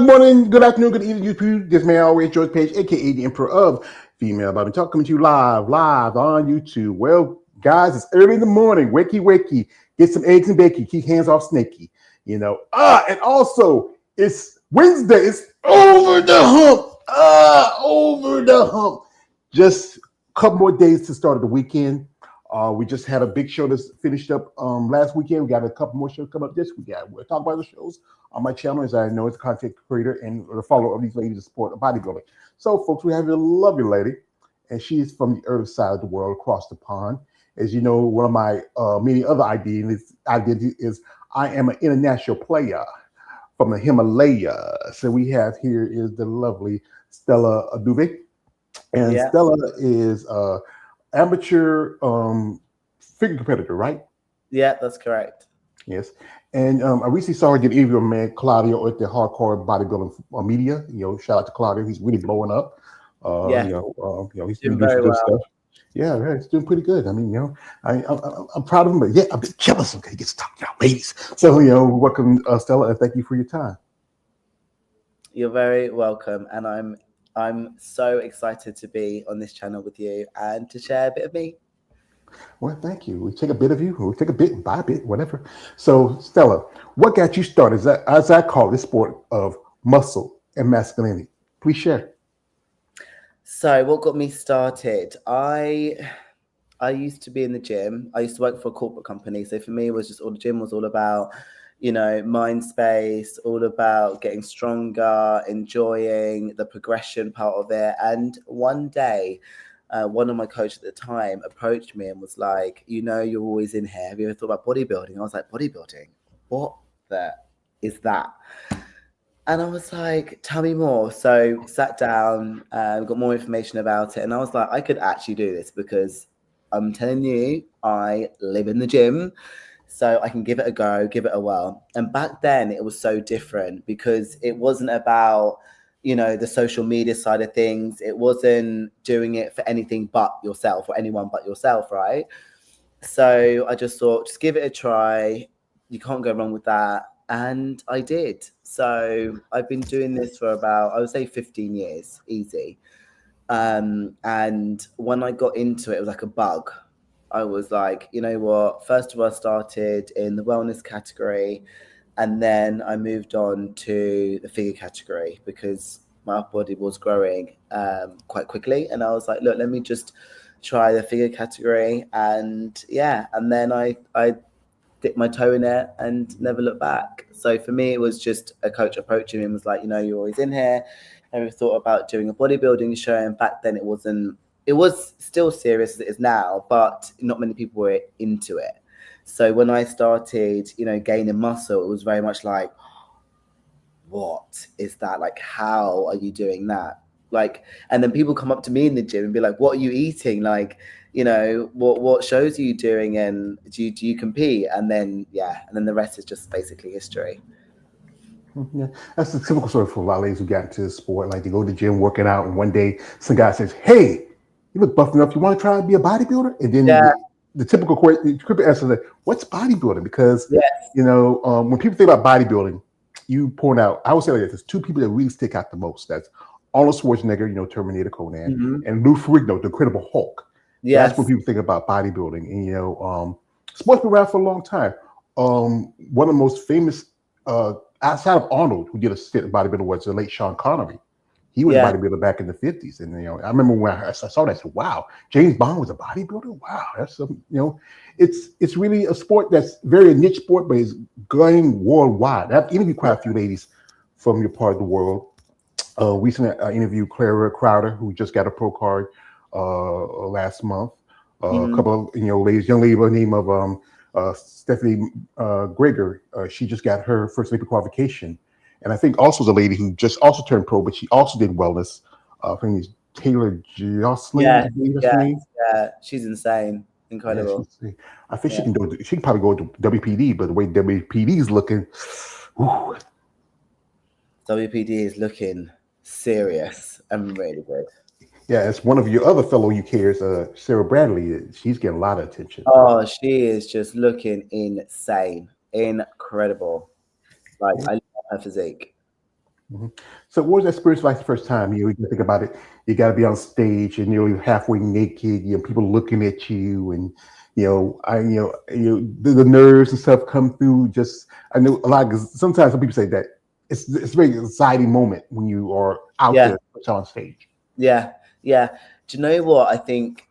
morning, good afternoon, good evening, YouTube. This man always George Page, aka the Emperor of Female Bobby Talk, coming to you live on YouTube. Well, guys, it's early in the morning. Wakey, get some eggs and bacon. Keep hands off snaky. And also it's Wednesday. It's over the hump. Over the hump. Just a couple more days to start of the weekend. We just had a big show that's finished up last weekend. We got a couple more shows coming up this week. We'll talk about the shows on my channel, as I know it's a content creator and the follower of these ladies that support bodybuilding. So, folks, we have a lovely lady, and she's from the other side of the world, across the pond. As you know, one of my many other identities is I am an international player from the Himalaya. So we have here is the lovely Stella Eduvie. And Stella is amateur figure competitor, right? Yeah, that's correct. Yes. And I recently saw her get an interview with man Claudio at the Hardcore Bodybuilding Media. Shout out to Claudio. He's really blowing up. He's doing very good stuff. Yeah, he's doing pretty good. I mean, I'm proud of him, but yeah, I'm a bit jealous of him. He gets to talk to y'all ladies. So, welcome, Stella, and thank you for your time. You're very welcome, and I'm so excited to be on this channel with you and to share a bit of me. Well, thank you. We take a bit of you, or we take a bit, buy a bit, whatever. So, Stella, what got you started, as I call this sport of muscle and masculinity? Please share. So, what got me started? I used to be in the gym. I used to work for a corporate company. So for me, it was just the gym was all about, mind space, all about getting stronger, enjoying the progression part of it. And one day, one of my coaches at the time approached me and was like, you're always in here. Have you ever thought about bodybuilding? I was like, bodybuilding? What the is that? And I was like, tell me more. So sat down, got more information about it. And I was like, I could actually do this because I'm telling you, I live in the gym. So I can give it a go, give it a whirl. And back then it was so different because it wasn't about, the social media side of things. It wasn't doing it for anything but yourself or anyone but yourself, right? So I just thought, just give it a try. You can't go wrong with that. And I did. So I've been doing this for about, I would say 15 years, easy. And when I got into it, it was like a bug. I was like, you know what? First of all, I started in the wellness category, and then I moved on to the figure category because my upper body was growing quite quickly. And I was like, look, let me just try the figure category. And then I dipped my toe in it and never looked back. So for me, it was just a coach approaching me and was like, you're always in here. And we thought about doing a bodybuilding show. And back then it was still serious as it is now, but not many people were into it. So when I started, gaining muscle, it was very much like, what is that? Like, how are you doing that? Like, and then people come up to me in the gym and be like, what are you eating? Like, what shows are you doing? And do you compete? And then, the rest is just basically history. Yeah, that's the typical story for a lot of ladies who got into the sport. Like, they go to the gym working out, and one day some guy says, hey, you look buff enough. You want to try to be a bodybuilder? And then the typical answer is like, what's bodybuilding? Because, when people think about bodybuilding, you point out, I would say like there's two people that really stick out the most. That's Arnold Schwarzenegger, Terminator Conan, and Lou Ferrigno, the Incredible Hulk. Yes. That's what people think about bodybuilding. And, sports been around for a long time. One of the most famous, outside of Arnold, who did a stint in bodybuilding, was the late Sean Connery. He was a bodybuilder back in the 50s. And, I remember when I saw that, I said, wow, James Bond was a bodybuilder? Wow, that's it's really a sport that's very a niche sport, but it's going worldwide. I've interviewed quite a few ladies from your part of the world. Recently, I interviewed Clara Crowder, who just got a pro card last month. A couple of ladies, young lady by the name of Stephanie Greger. She just got her first Olympic qualification. And I think also the lady who just also turned pro, but she also did wellness. I think it's Taylor Jocelyn. Yeah, she's insane, incredible. Yeah, I think she can do it. She can probably go to WPD, but the way WPD is looking, WPD is looking serious and really good. Yeah, it's one of your other fellow UKers, Sarah Bradley. She's getting a lot of attention. Oh, she is just looking insane, incredible. Like, I love her physique. Mhm. So what was that experience like the first time? You think about it, you got to be on stage and you're halfway naked, people looking at you and, the nerves and stuff come through. Just, I know a lot, because sometimes some people say that it's a very exciting moment when you are out Yeah, there on stage. yeah, yeah. Do you know what? I think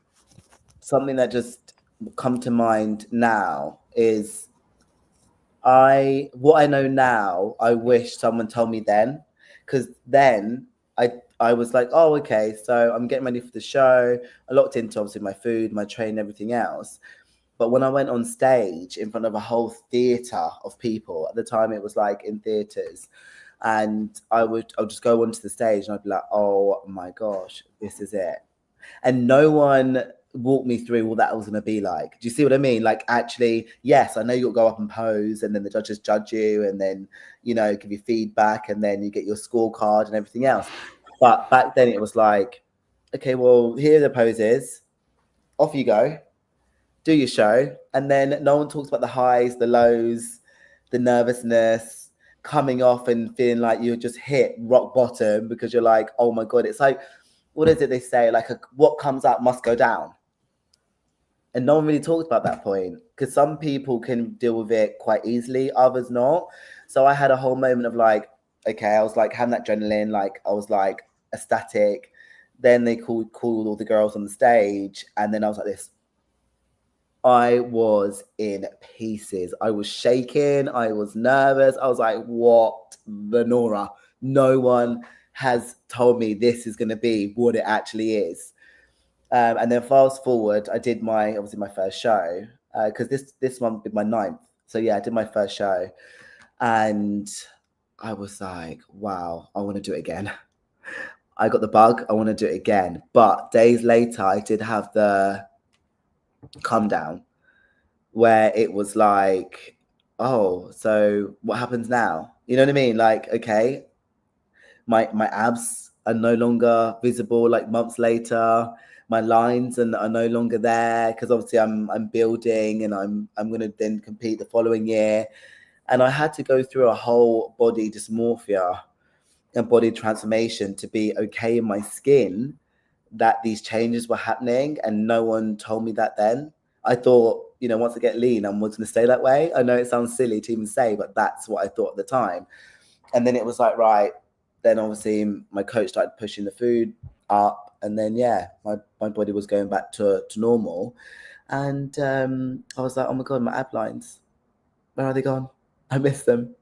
something that just come to mind now is what I know now, I wish someone told me then, because then I was like, oh, okay, so I'm getting ready for the show. I locked into obviously my food, my train, everything else. But when I went on stage in front of a whole theatre of people, at the time it was like in theatres, and I'll just go onto the stage and I'd be like, oh my gosh, this is it. And no one walked me through what that was going to be like. Do you see what I mean? Like, actually, yes, I know you'll go up and pose, and then the judges judge you, and then give you feedback, and then you get your scorecard and everything else. But back then, it was like, okay, well, here are the poses. Off you go, do your show, and then no one talks about the highs, the lows, the nervousness, coming off and feeling like you just hit rock bottom because you're like, oh my god, it's like, what is it they say? Like, what comes up must go down. And no one really talks about that point, because some people can deal with it quite easily, others not. So I had a whole moment of like, okay, I was like having that adrenaline, like I was like ecstatic. Then they called all the girls on the stage, and then I was like this. I was in pieces. I was shaking. I was nervous. I was like, what the Nora? No one has told me this is going to be what it actually is. And then fast forward, I did obviously my first show, because this one did my ninth. So yeah, I did my first show, and I was like, wow, I want to do it again. I got the bug. I want to do it again. But days later, I did have the come down, where it was like, oh, so what happens now? You know what I mean? Like, okay, my abs are no longer visible like months later. My lines are no longer there, because obviously I'm building, and I'm going to then compete the following year. And I had to go through a whole body dysmorphia and body transformation to be okay in my skin, that these changes were happening, and no one told me that then. I thought, once I get lean, I'm going to stay that way. I know it sounds silly to even say, but that's what I thought at the time. And then it was like, right, then obviously my coach started pushing the food up, and then yeah, my body was going back to normal. And I was like, oh my god, my ab lines, where are they gone? I miss them.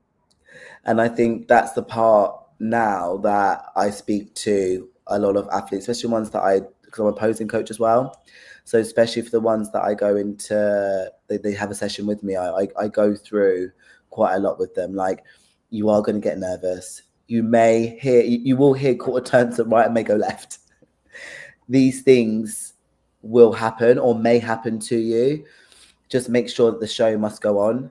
And I think that's the part now that I speak to a lot of athletes, especially ones that because I'm a posing coach as well. So especially for the ones that I go into, they have a session with me, I go through quite a lot with them. Like, you are going to get nervous. You will hear quarter turns to right and may go left. These things will happen or may happen to you. Just make sure that the show must go on,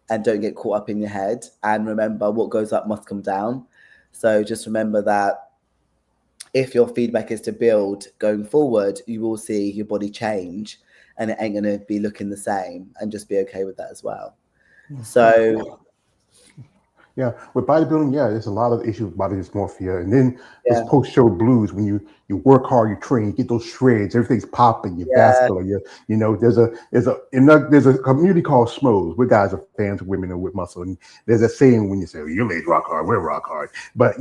and don't get caught up in your head. And remember, what goes up must come down. So just remember that if your feedback is to build going forward, you will see your body change, and it ain't going to be looking the same, and just be okay with that as well. So Yeah, with bodybuilding, yeah, there's a lot of issues with body dysmorphia, and then those yeah, post-show blues when you work hard, you train, you get those shreds, everything's popping, you're yeah, vascular. There's a community called Schmoes. We guys are fans of women and with muscle, and there's a saying when you say, "Well, your legs rock hard, we're rock hard," but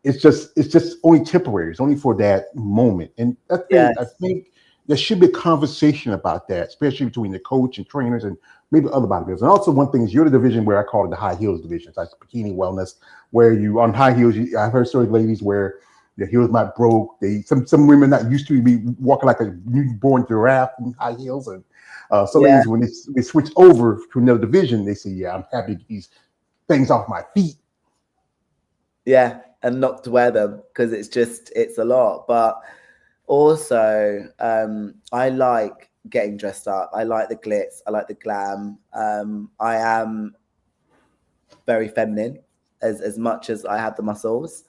it's just only temporary. It's only for that moment, and yeah, I think there should be a conversation about that, especially between the coach and trainers and maybe other bodybuilders. And also, one thing is, you're the division where I call it the high heels division. It's like bikini wellness, where you on high heels. I've heard stories of ladies where their heels might broke. Some women not used to be walking like a newborn giraffe in high heels, and some yeah, ladies when they switch over to another division, they say, "Yeah, I'm happy to get these things off my feet." yeah, and not to wear them, because it's a lot. But also, I like getting dressed up. I like the glitz. I like the glam. I am very feminine, as much as I have the muscles.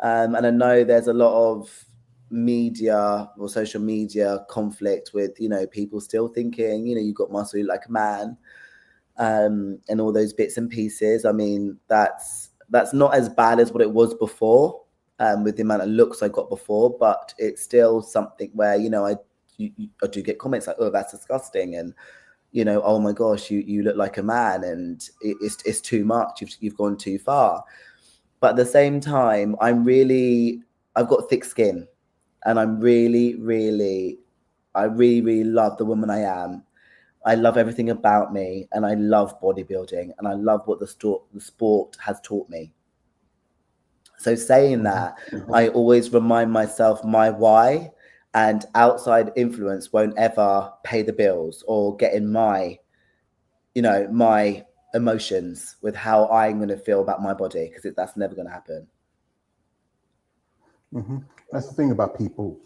And I know there's a lot of media or social media conflict with, people still thinking, you've got muscle, you like a man, and all those bits and pieces. I mean, that's That's not as bad as what it was before, with the amount of looks I got before, but it's still something where, you know, I do get comments like, oh, that's disgusting, and, you know, oh my gosh, you look like a man, and it's too much. You've gone too far. But at the same time, I've got thick skin, and I really, really love the woman I am. I love everything about me, and I love bodybuilding, and I love what the sport has taught me. So saying that, I always remind myself my why, and outside influence won't ever pay the bills or get in my, you know, my emotions with how I'm going to feel about my body, because that's never going to happen. That's the thing about people.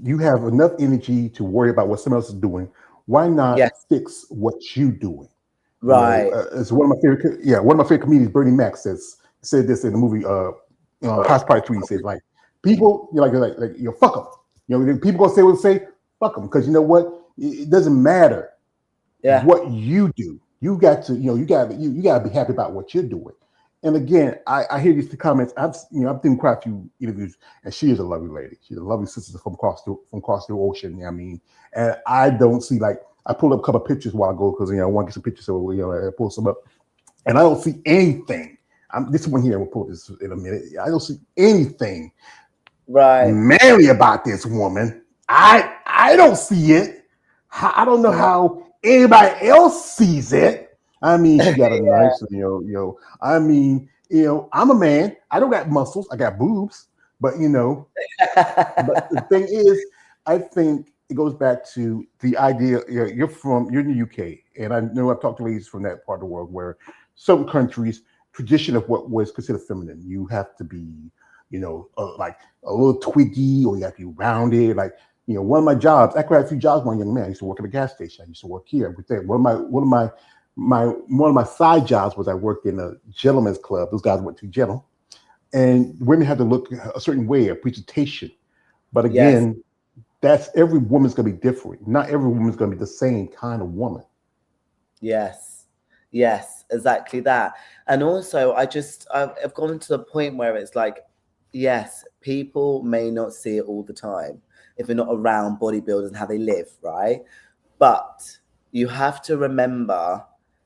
You have enough energy to worry about what someone else is doing. Why not fix what you're doing? Right. You know, it's one of my favorite comedians, Bernie Mac, said this in the movie House Party 3. He says, like, people, fuck them. You know, people gonna say what they say, fuck them, because you know what? It doesn't matter what you do. You got to, you got to be happy about what you're doing. And again, I hear these comments. I've done quite a few interviews, and she is a lovely lady. She's a lovely sister from across the ocean. You know what I mean, and I don't see, like, I pulled up a couple of pictures a while ago because I want to get some pictures, so I pull some up, and I don't see anything. This one here, we'll pull this in a minute. I don't see anything manly about this woman. I don't see it. I don't know how anybody else sees it. I mean, she got a nice, I mean, I'm a man. I don't got muscles. I got boobs, but but the thing is, I think it goes back to the idea. You're in the UK, and I know I've talked to ladies from that part of the world where some countries tradition of what was considered feminine. You have to be, like a little twiggy, or you have to be rounded. Like, one of my jobs, I had a few jobs when I was a young man. I used to work at a gas station. I used to work here. One of my side jobs was I worked in a gentleman's club. Those guys were too gentle, and women had to look a certain way, a presentation. But again, that's every woman's going to be different. Not every woman's going to be the same kind of woman. Yes, exactly that. And also, I've gone to the point where it's like, yes, people may not see it all the time if they're not around bodybuilders and how they live, right? But you have to remember,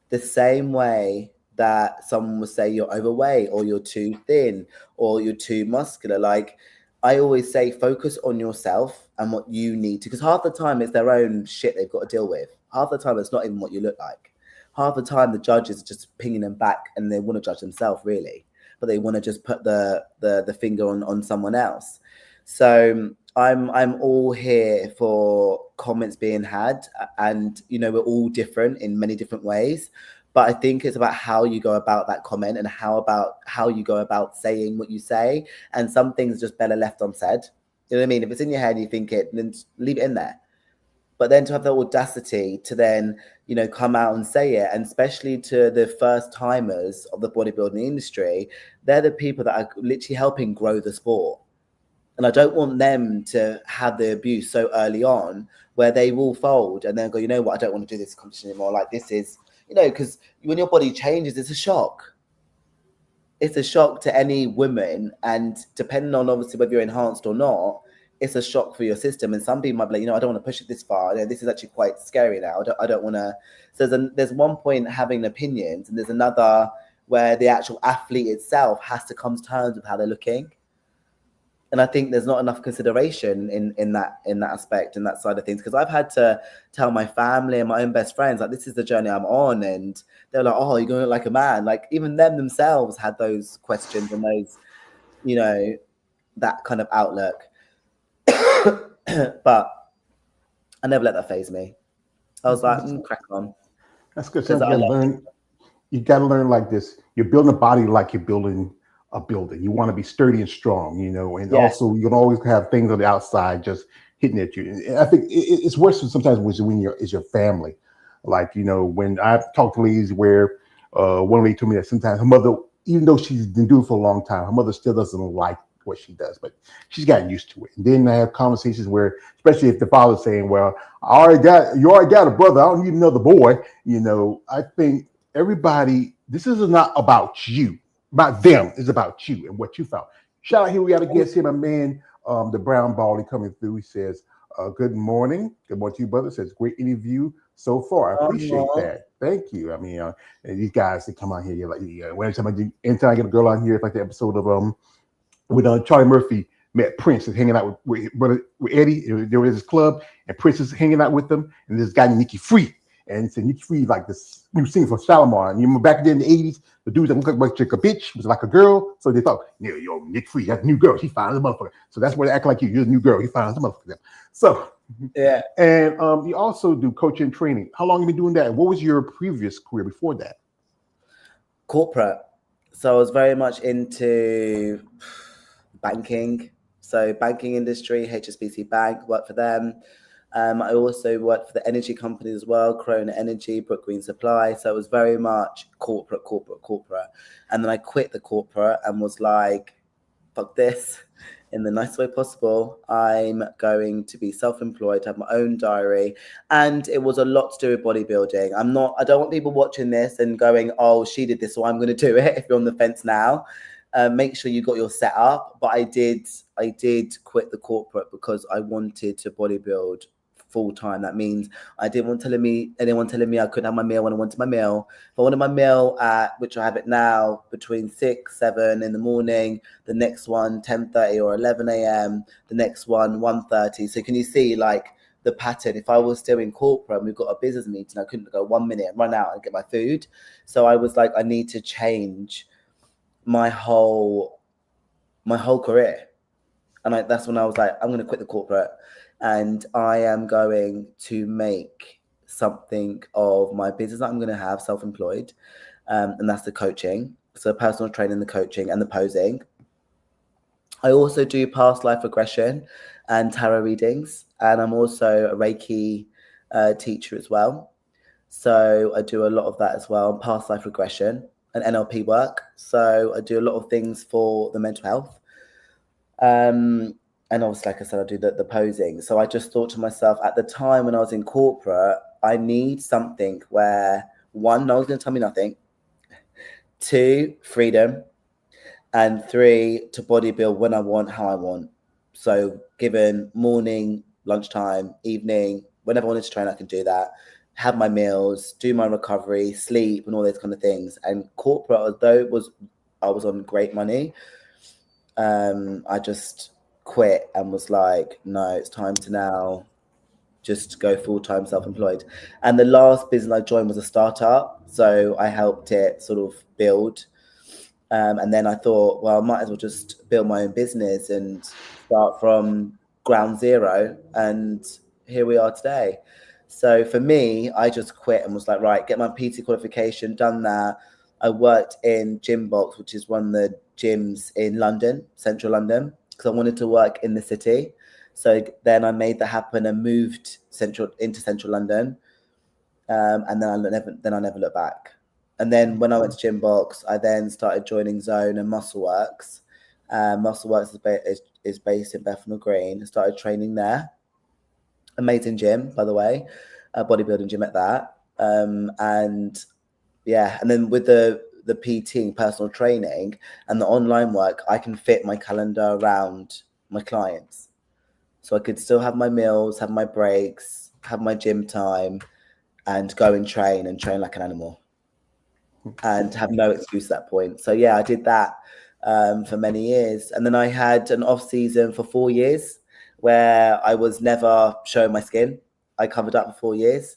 the same way that someone will say you're overweight, or you're too thin, or you're too muscular. Like, I always say, focus on yourself and what you need to, because half the time it's their own shit they've got to deal with. Half the time it's not even what you look like. Half the time the judges are just pinging them back, and they want to judge themselves, really, but they want to just put the finger on someone else. So I'm all here for comments being had, and we're all different in many different ways, but I think it's about how you go about that comment, and how you go about saying what you say. And some things are just better left unsaid. You know what I mean? If it's in your head and you think it, then leave it in there. But then to have the audacity to then, come out and say it, and especially to the first timers of the bodybuilding industry, they're the people that are literally helping grow the sport. And I don't want them to have the abuse so early on, where they will fold and then go, you know what, I don't want to do this competition anymore. Like, this is, because when your body changes, it's a shock. It's a shock to any woman. And depending on, obviously, whether you're enhanced or not, it's a shock for your system. And some people might be like, I don't want to push it this far. This is actually quite scary now. I don't want to. So there's one point having opinions, and there's another where the actual athlete itself has to come to terms with how they're looking. And I think there's not enough consideration in that aspect, in that side of things. Because I've had to tell my family and my own best friends, like, this is the journey I'm on. And they're like, oh, you're going to look like a man. Like, even them themselves had those questions and those, that kind of outlook. But I never let that faze me. I was like, crack on. That's good. So you got to learn like this. You're building a body like you're building a building. You want to be sturdy and strong, and also you can always have things on the outside just hitting at you. And I think it's worse sometimes when it's your family. Like, when I've talked to ladies where one lady told me that sometimes her mother, even though she's been doing it for a long time, her mother still doesn't like what she does, but she's gotten used to it. And then I have conversations where, especially if the father's saying, well, you already got a brother, I don't need another boy. I think everybody, this is not about you. about them. It's about you and what you found. Shout out here. We got to guest here, my man, the Brown Baldy coming through. He says, good morning. Good morning to you, brother. Says, great interview so far. I appreciate that. Thank you. I mean, and these guys that come on here, you're like, anytime I get a girl on here, it's like the episode of with Charlie Murphy met Prince and hanging out with Eddie. There was this club, and Prince is hanging out with them, and this guy named Nikki Free. And so Nikki Free, like this new singer from Shalimar. And you remember back then in the 80s, the dudes that looked like a bitch was like a girl. So they thought, yo, Nick Free, that's a new girl. She finds a motherfucker. So that's where they act like you're a new girl. He finds a motherfucker. So, yeah. And you also do coaching and training. How long have you been doing that? What was your previous career before that? Corporate. So I was very much into banking. So banking industry, HSBC Bank, worked for them. I also worked for the energy companies as well, Corona Energy, Brook Green Supply. So it was very much corporate. And then I quit the corporate and was like, fuck this, in the nicest way possible. I'm going to be self-employed, have my own diary. And it was a lot to do with bodybuilding. I don't want people watching this and going, oh, she did this, so I'm going to do it. If you're on the fence now, make sure you got your setup. But I did quit the corporate because I wanted to bodybuild full time. That means I didn't want anyone telling me I couldn't have my meal when I wanted my meal. If I wanted my meal at, which I have it now, between 6, 7 in the morning, the next one 10:30 or 11 a.m, the next one 1:30. So can you see like the pattern? If I was still in corporate and we've got a business meeting, I couldn't go 1 minute and run out and get my food. So I was like, I need to change my whole career. And that's when I was like, I'm going to quit the corporate and I am going to make something of my business that I'm going to have self-employed. And that's the coaching. So personal training, the coaching and the posing. I also do past life regression and tarot readings. And I'm also a Reiki teacher as well. So I do a lot of that as well, past life regression and NLP work. So I do a lot of things for the mental health. And obviously, like I said, I do the posing. So I just thought to myself at the time when I was in corporate, I need something where 1, no one's going to tell me nothing. 2, freedom. And 3, to bodybuild when I want, how I want. So given morning, lunchtime, evening, whenever I wanted to train, I can do that. Have my meals, do my recovery, sleep, and all those kind of things. And corporate, although I was on great money, I just quit and was like, no, it's time to now just go full-time self-employed. And the last business I joined was a startup. So I helped it sort of build. And then I thought, well, I might as well just build my own business and start from ground zero. And here we are today. So for me, I just quit and was like, right, get my PT qualification, done that. I worked in Gym Box, which is one of the gyms in London, central London, because I wanted to work in the city. So then I made that happen and moved into central London. And then I never looked back. And then when I went to Gym Box, I then started joining Zone and Muscleworks. Muscleworks is based in Bethnal Green. I started training there. Amazing gym, by the way, bodybuilding gym at that. And yeah, and then with the PT, personal training, and the online work, I can fit my calendar around my clients. So I could still have my meals, have my breaks, have my gym time, and go and train like an animal. And have no excuse at that point. So yeah, I did that for many years. And then I had an off season for 4 years where I was never showing my skin. I covered up for 4 years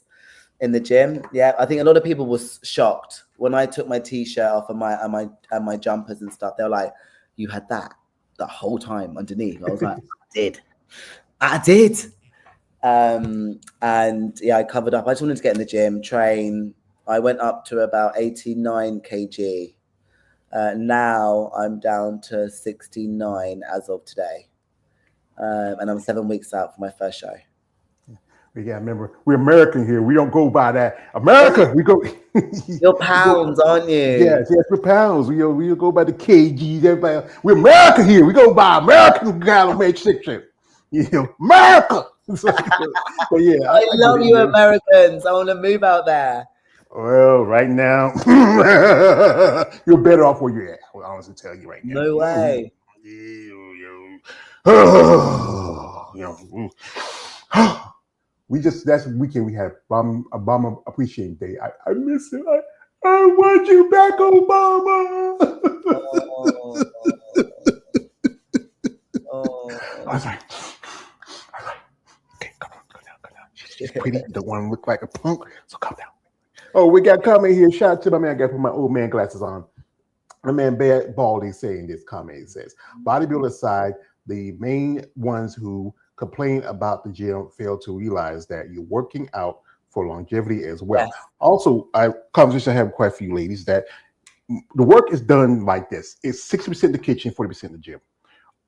in the gym. Yeah, I think a lot of people was shocked when I took my t-shirt off and my jumpers and stuff. They were like, "You had that the whole time underneath?" I was like, I did. And yeah, I covered up. I just wanted to get in the gym, train. I went up to about 89 kg. Now I'm down to 69 as of today. And I'm 7 weeks out for my first show. We got to remember, we're American here. We don't go by that. America, we go. You're pounds, aren't you? Yes, we're pounds. We go by the kgs. Everybody, we're America here. We go by American gallon section. America. But yeah, I love you, Americans. I want to move out there. Well, right now, you're better off where you're at. I'll honestly tell you right now. No way. You know, we just that's weekend we had Obama Appreciation Day. I miss it. I want you back, Obama. Oh, I was like, okay, come on, come down, come down. She's pretty. Don't want to look like a punk, so come down. Oh, we got comment here. Shout out to my man. I got to put my old man glasses on. My man Bad Baldy saying this comment. He says, bodybuilder aside, the main ones who complain about the gym fail to realize that you're working out for longevity as well. yes. Also, conversation I have with quite a few ladies that the work is done like this. It's 60% in the kitchen, 40% in the gym.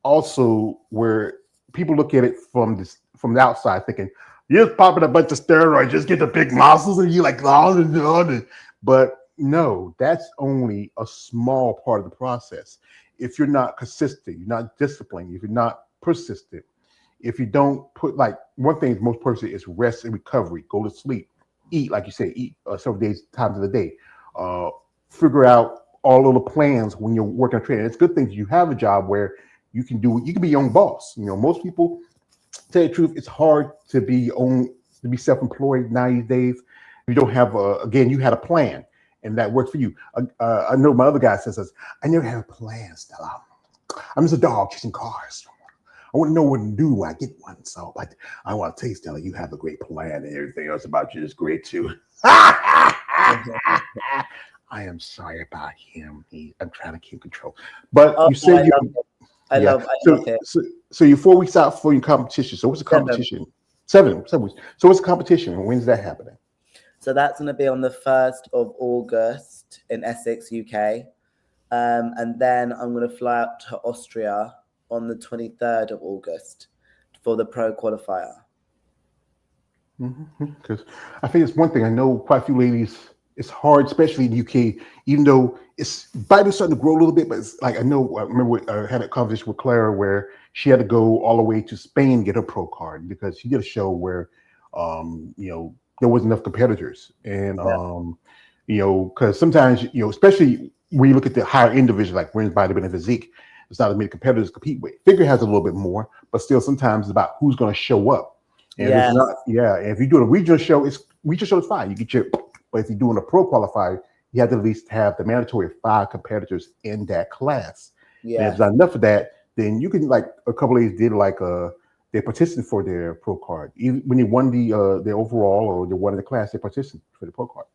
Also, where people look at it from the outside thinking, you're just popping a bunch of steroids, just get the big muscles, and you like, oh. But no, that's only a small part of the process. If you're not consistent, you're not disciplined, if you're not persistent, if you don't put like one thing most person is rest and recovery, go to sleep, eat, like you say, eat several times of the day, figure out all of the plans when you're working on training. It's a good thing that you have a job where you can be your own boss. You know, most people, tell you the truth, it's hard to be self-employed nowadays. You don't have again, you had a plan and that works for you. I know my other guy says, I never had a plan, Stella. I'm just a dog chasing cars. I want to know what to do when I get one. So like, I want to tell you, Stella, you have a great plan and everything else about you is great too. I am sorry about him. I'm trying to keep control. But you said I love it. So you're 4 weeks out for your competition. So what's the competition? 7 weeks. So what's the competition? When's that happening? So that's going to be on the 1st of August in Essex, UK. And then I'm going to fly out to Austria on the 23rd of August for the pro qualifier. Because I think it's one thing. I know quite a few ladies, it's hard, especially in the UK, even though it's Bible's starting to grow a little bit, but it's like I remember I had a conversation with Clara where she had to go all the way to Spain to get her pro card because she did a show where there wasn't enough competitors. And because sometimes, especially when you look at the higher end division, like women's bodybuilding and physique, it's not as many competitors to compete with. Figure has a little bit more, but still sometimes it's about who's going to show up. And if it's not, if you're doing a regional show, is fine. You get your, but if you're doing a pro qualifier, you have to at least have the mandatory 5 competitors in that class. Yeah. And if it's not enough of that, then you can, like a couple of these did, like they petitioned for their pro card. Even when they won the overall or they won the class, they petitioned for the pro card.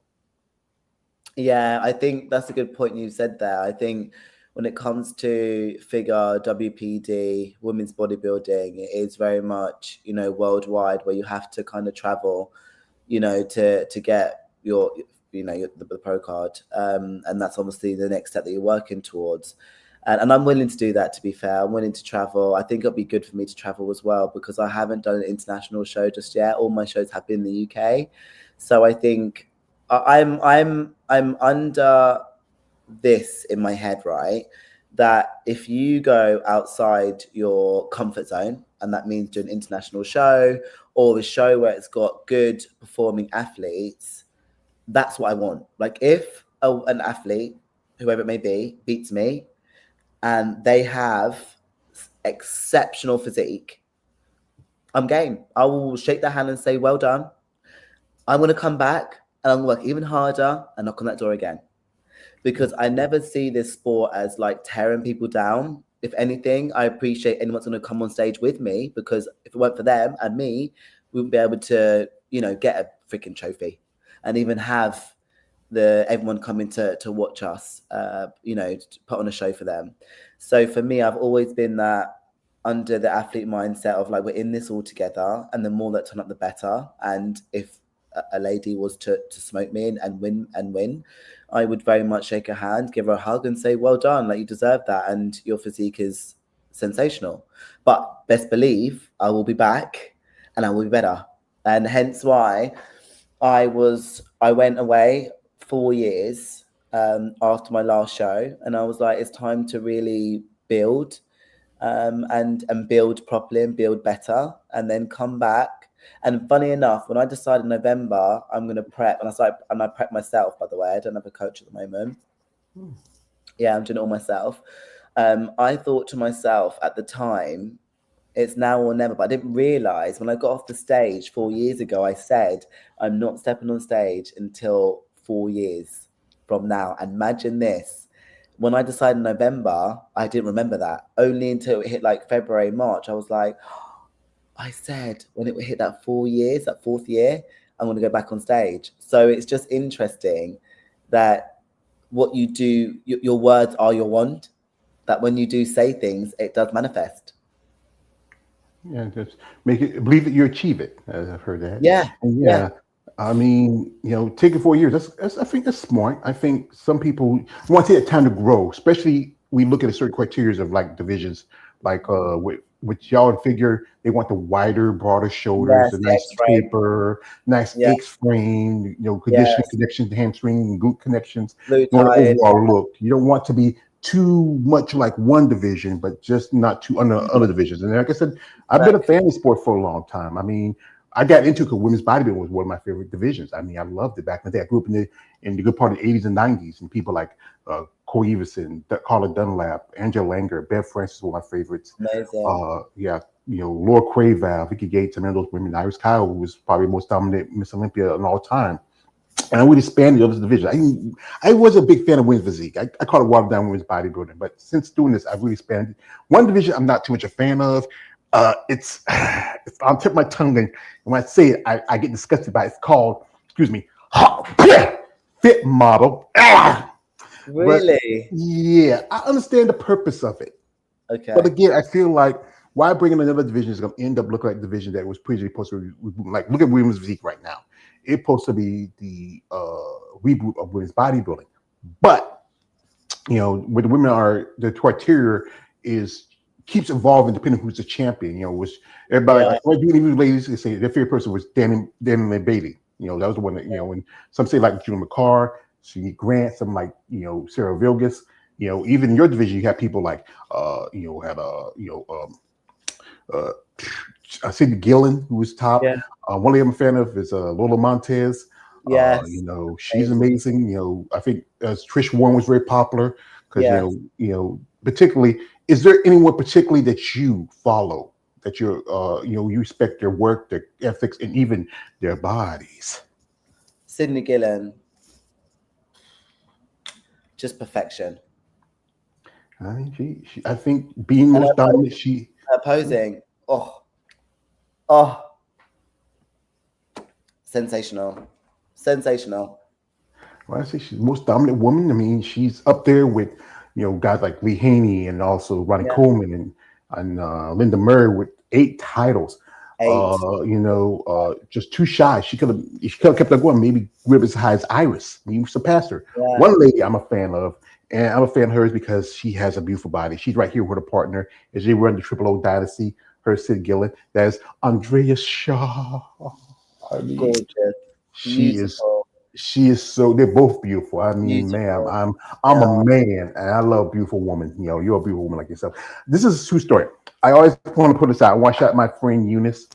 Yeah, I think that's a good point you said there. I think when it comes to figure WPD, women's bodybuilding, it is very much, worldwide, where you have to kind of travel, to get your, the pro card. And that's obviously the next step that you're working towards. And I'm willing to do that, to be fair. I'm willing to travel. I think it'll be good for me to travel as well because I haven't done an international show just yet. All my shows have been in the UK. So I think I'm under this in my head, right? That if you go outside your comfort zone, and that means do an international show or a show where it's got good performing athletes, that's what I want. Like if an athlete, whoever it may be, beats me and they have exceptional physique, I'm game. I will shake their hand and say, well done. I'm going to come back and I'm going to work even harder and knock on that door again. Because I never see this sport as like tearing people down. If anything, I appreciate anyone's going to come on stage with me because if it weren't for them and me, we wouldn't be able to, get a freaking trophy and even have everyone coming to watch us, to put on a show for them. So for me, I've always been that under the athlete mindset of like, we're in this all together and the more that turn up, the better. And if a lady was to smoke me and win, I would very much shake her hand, give her a hug and say, well done, like you deserve that. And your physique is sensational, but best believe I will be back and I will be better. And hence why I went away 4 years after my last show. And I was like, it's time to really build and build properly and build better and then come back And funny enough, when I decided in November I'm going to prep, and I prep myself, by the way. I don't have a coach at the moment. Yeah, I'm doing it all myself. I thought to myself at the time, it's now or never. But I didn't realize when I got off the stage 4 years ago, I said, I'm not stepping on stage until 4 years from now. And imagine this. When I decided in November, I didn't remember that. Only until it hit like February, March, I was like, I said when it hit that 4 years, that fourth year, I'm going to go back on stage. So it's just interesting that what you do, your words are your wand, that when you do say things, it does manifest. Yeah, just make it believe that you achieve it. I've heard that. Yeah. And Yeah. I mean, take it 4 years. I think that's smart. I think some people want to take time to grow, especially we look at a certain criteria of like divisions, like with y'all figure they want the wider, broader shoulders, Yes. the The nice X-frame. taper, nice Yeah. X frame, conditioning Yes. connections, hamstring, and glute connections. Blue You want an tide. overall look. You don't want to be too much like one division, but just not too under other divisions. And like I said, I've been a fan of sport for a long time. I mean, I got into it because women's bodybuilding was one of my favorite divisions. I mean, I loved it back in the day. I grew up in the good part of the 80s and 90s, and people like Corey Everson, Carla Dunlap, Angela Langer, Bev Francis were my favorites. Amazing. Laura Craval, Vicky Gates, I mean those women. Iris Kyle, who was probably the most dominant Miss Olympia in all time. And I would expand the other division. I was a big fan of women's physique. I call it watered down women's bodybuilding. But since doing this, I've really expanded. One division I'm not too much a fan of. It's I'll tip my tongue, and when I say it, I get disgusted by it. It's called, excuse me, fit model. Really? But yeah, I understand the purpose of it. Okay. But again, I feel like why bring in another division is going to end up looking like the division that was previously supposed to be. Like, look at women's physique right now. It's supposed to be the reboot of women's bodybuilding. But, with the women the criteria keeps evolving depending on who's the champion, which everybody, like, ladies, they say their favorite person was Danny Bailey. That was the one that, and some say like Julie McCarr, Sinead Grant, some like, Sarah Vilgas. Even in your division, you have people like, Sidney Gillen, who was top. Yeah. One of them I'm a fan of is Lola Montez. Yes. She's amazing. I think Trish Warren was very popular because, particularly, is there anyone particularly that you follow that you respect their work, their ethics, and even their bodies? Sidney Gillen. Just perfection. I mean, I think being most dominant, her posing. Oh, sensational. Well, I say she's the most dominant woman. I mean, she's up there with, guys like Lee Haney and also Ronnie Coleman and Linda Murray with 8 titles. 8. Just too shy. She could have kept up going. Maybe grip as high as Iris. You surpassed her. Yeah. One lady I'm a fan of, and I'm a fan of hers because she has a beautiful body. She's right here with her partner as they run the Triple O Dynasty. Her, Sid Gillen. That is Andrea Shaw. I mean, gorgeous. She is so. They're both beautiful. I mean, beautiful. ma'am, I'm a man, and I love beautiful women. You're a beautiful woman like yourself. This is a true story. I always want to put this out. I want to shout out my friend Eunice.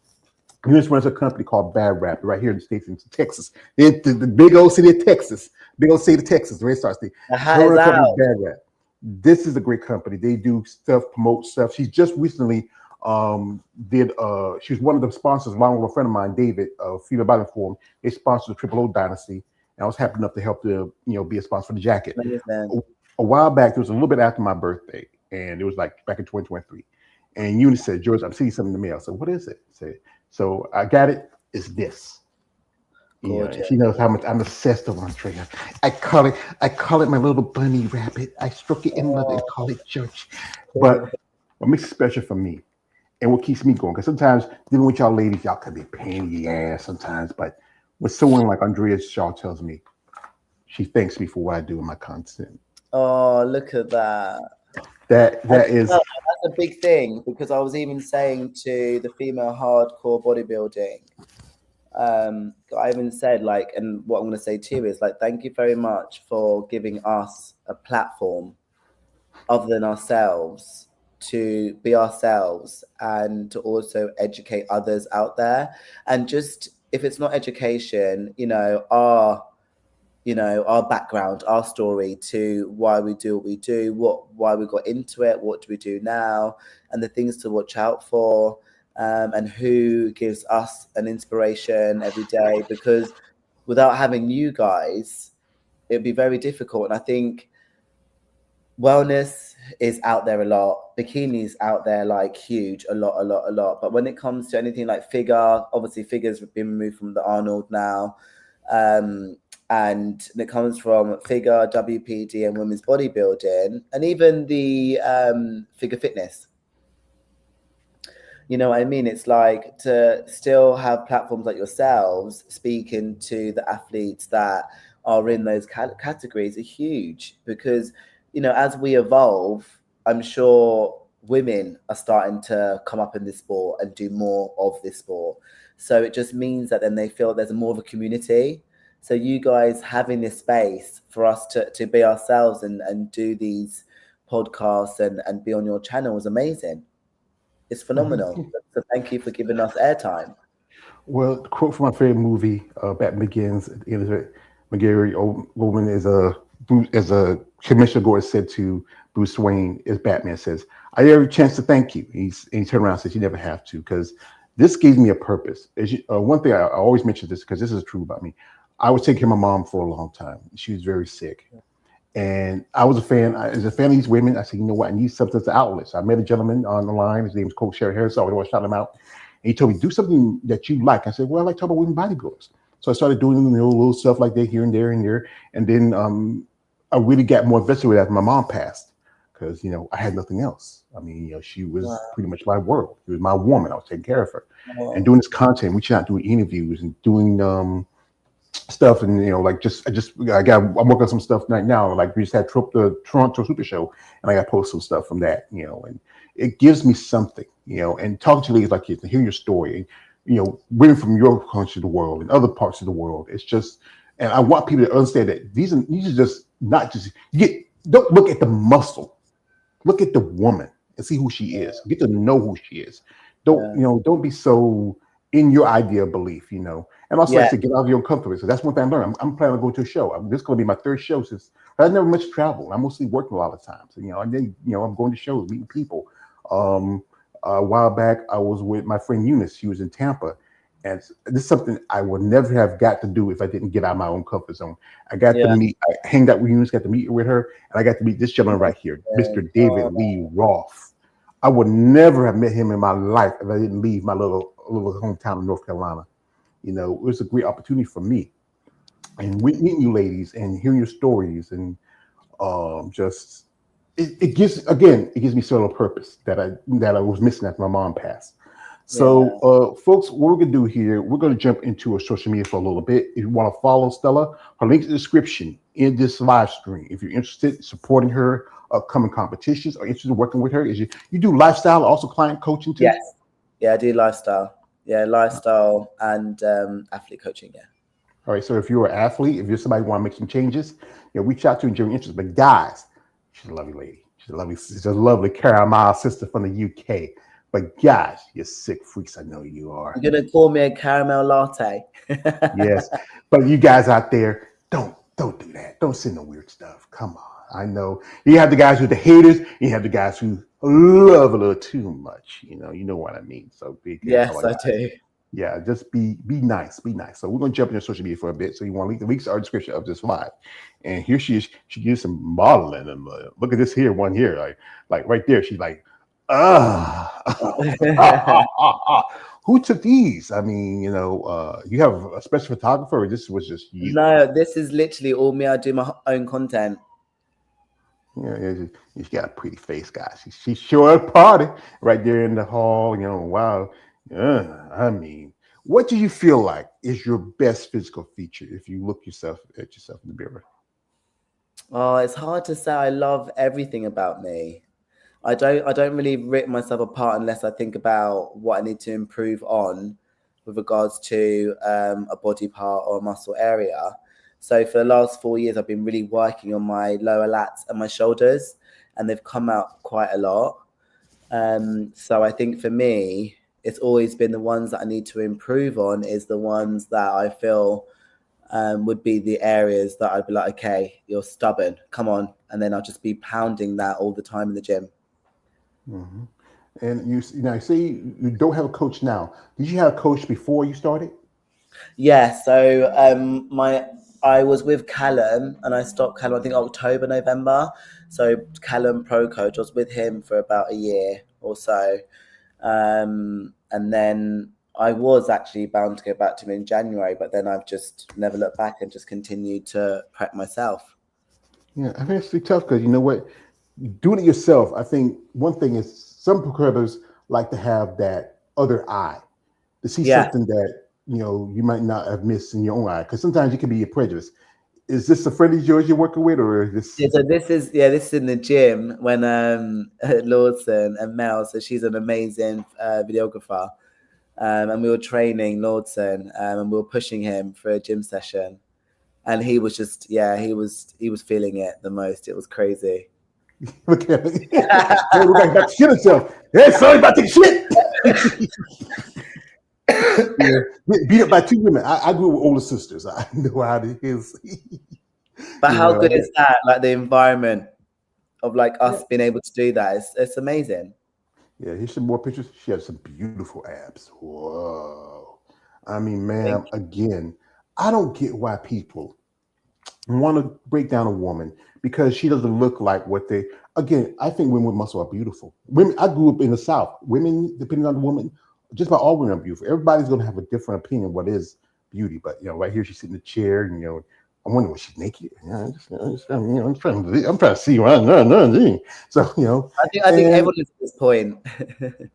Eunice runs a company called Bad Rap right here in the States, in Texas. The big old city of Texas. Big old state of Texas, the Red Star State. Her company, Bad Rap. This is a great company. They do stuff, promote stuff. She's just recently she was one of the sponsors along with a friend of mine, David, Female Body Forum. They sponsored the Triple O Dynasty. And I was happy enough to help to, be a sponsor for the jacket. A while back, it was a little bit after my birthday, and it was like back in 2023. And Eunice said, George, I'm seeing something in the mail. So what is it? So I got it. It's this. She knows how much I'm obsessed with Andrea. I call it my little bunny rabbit. I stroke it and love it and call it George. But what makes it special for me and what keeps me going, because sometimes dealing with y'all ladies, y'all can be a pain in the ass sometimes, but when someone like Andrea Shaw tells me, she thanks me for what I do in my content. Oh, look at that. That's a big thing, because I was even saying to the female hardcore bodybuilding, I even said, like, and what I'm going to say too is, like, thank you very much for giving us a platform other than ourselves to be ourselves and to also educate others out there. And just, if it's not education, our background, our story, to why we do what we do, why we got into it, what do we do now, and the things to watch out for, and who gives us an inspiration every day. Because without having you guys, it'd be very difficult. And I think wellness is out there a lot. Bikinis out there, like, huge, a lot. But when it comes to anything like figure, obviously figures have been removed from the Arnold now. And it comes from figure, WPD, and women's bodybuilding, and even the figure fitness. You know what I mean? It's like, to still have platforms like yourselves speaking to the athletes that are in those categories are huge, because, as we evolve, I'm sure women are starting to come up in this sport and do more of this sport. So it just means that then they feel there's more of a community. So you guys having this space for us to be ourselves and do these podcasts and be on your channel is amazing. It's phenomenal. So thank you for giving us airtime. Well, the quote from my favorite movie, Batman Begins, at the end of it, McGarry Oldman as a Commissioner Gordon said to Bruce Wayne, as Batman says, "I have a chance to thank you." And he turned around and says, "You never have to, because this gives me a purpose." One thing I always mention this, because this is true about me. I was taking care of my mom for a long time. She was very sick. And I was a fan. As a fan of these women, I said, you know what? I need something as an outlet. So I met a gentleman on the line. His name was Coach Sherry Harris. So I always shout him out. And he told me, do something that you like. I said, well, I like talking about women bodybuilders. So I started doing little stuff like that here and there and there. And then I really got more invested with it after my mom passed, because, I had nothing else. I mean, she was pretty much my world. She was my woman. I was taking care of her. And doing this content, reaching out, doing interviews and doing stuff, and I'm working on some stuff right now. Like, we just had the Toronto Super Show, and I got to post some stuff from that, and it gives me something, and talking to ladies like you and hearing your story, and women from your country of the world and other parts of the world. It's just, and I want people to understand that these are just not just don't look at the muscle, look at the woman and see who she is. Get to know who she is. Don't be so in your idea of belief, And also, like I said, get out of your own comfort. So that's one thing I learned. I'm planning on going to a show. This is going to be my third show since I never much traveled. I'm mostly working a lot of times. And then, I'm going to shows, meeting people. A while back, I was with my friend Eunice. She was in Tampa. And this is something I would never have got to do if I didn't get out of my own comfort zone. I got to I hanged out with Eunice, got to meet with her, and I got to meet this gentleman right here, Mr. David Lee Roth. I would never have met him in my life if I didn't leave my little hometown in North Carolina. It was a great opportunity for me. And meeting you ladies and hearing your stories, and it gives me sort of a purpose that I was missing after my mom passed. So, folks, what we're gonna do here, we're gonna jump into a social media for a little bit. If you want to follow Stella, her link's in the description in this live stream. If you're interested in supporting her upcoming competitions or interested in working with her, you do lifestyle, also client coaching too? Yes. Yeah, I do lifestyle. Yeah, lifestyle and athlete coaching. Yeah. All right. So if you're an athlete, if you're somebody who want to make some changes, reach out to and generate interest. But guys, she's a lovely lady. She's a lovely caramel sister from the UK. But guys, you sick freaks, I know you are. You're gonna call me a caramel latte. Yes. But you guys out there, don't do that. Don't send no weird stuff. Come on. I know you have the guys who are the haters. You have the guys who love a little too much. You know what I mean. So be careful. Yes, I do. Yeah, just be nice. Be nice. So we're gonna jump into social media for a bit. So you want to link the links are description of this live. And here she is. She gives some modeling, and look at this here, one here, like right there. She's like, who took these? I mean, you have a special photographer, or this was just you? No, this is literally all me. I do my own content. Yeah, she's got a pretty face, guys. She's sure a party right there in the hall. Wow. I mean, what do you feel like is your best physical feature if you look at yourself in the mirror? Oh, it's hard to say. I love everything about me. I don't really rip myself apart unless I think about what I need to improve on with regards to a body part or a muscle area. So for the last 4 years, I've been really working on my lower lats and my shoulders, and they've come out quite a lot. So I think for me, it's always been the ones that I need to improve on is the ones that I feel would be the areas that I'd be like, okay, you're stubborn, come on. And then I'll just be pounding that all the time in the gym. Mm-hmm. And you say you don't have a coach now. Did you have a coach before you started? Yeah, so I was with Callum and I stopped Callum, I think October, November. So Callum Pro Coach, I was with him for about a year or so. And then I was actually bound to go back to him in January, but then I've just never looked back and just continued to prep myself. Yeah, I mean it's really tough because you know what, doing it yourself. I think one thing is some preparators like to have that other eye to see Yeah. something that you might not have missed in your own eye because sometimes it can be a prejudice. Is this a friend of yours you're working with, or is this? Yeah, so this is in the gym when Lordson and Mel, so she's an amazing videographer, and we were training Lordson, and we were pushing him for a gym session, and he was just he was feeling it the most. It was crazy. Look at it. Hey, we got about to shit himself. Hey, son, about to take shit. Yeah, beat up by two women. I grew up with older sisters. I know how it is. But how Yeah, good is that? Like the environment of like us being able to do that. It's amazing. yeah. Here's some more pictures. She has some beautiful abs. Whoa. I mean, Thank ma'am, you. again, I don't get why people want to break down a woman because she doesn't look like what they. Again, I think women with muscle are beautiful. Women. I grew up in the South. Women, depending on the woman, just about all women are beautiful. Everybody's going to have a different opinion of what is beauty. But right here, she's sitting in the chair, and I'm wondering, was she naked? I'm trying to see around. So I think and everyone is at this point. and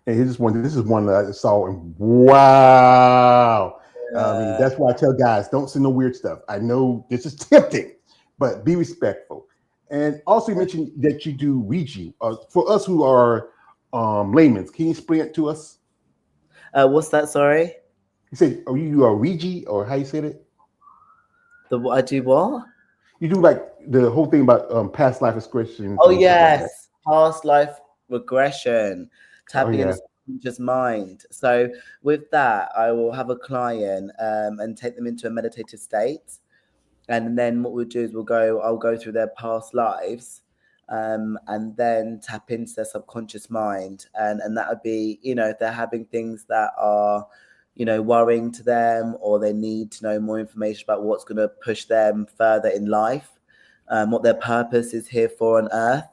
here's one. This is one that I saw, and wow. I mean, that's why I tell guys don't send no weird stuff. I know this is tempting, but be respectful. And also, you mentioned that you do Ouija. For us who are laymen, can you explain it to us? What's that? Sorry. You say, "Are you a Ouija, or how you said it?" The what I do what? You do like the whole thing about past life expressions Oh and stuff like that. yes, past life regression, Oh tapping into yeah. the subconscious mind. So with that, I will have a client and take them into a meditative state, and then what we'll do is I'll go through their past lives, and then tap into their subconscious mind, and that would be if they're having things that are worrying to them, or they need to know more information about what's going to push them further in life, what their purpose is here for on earth.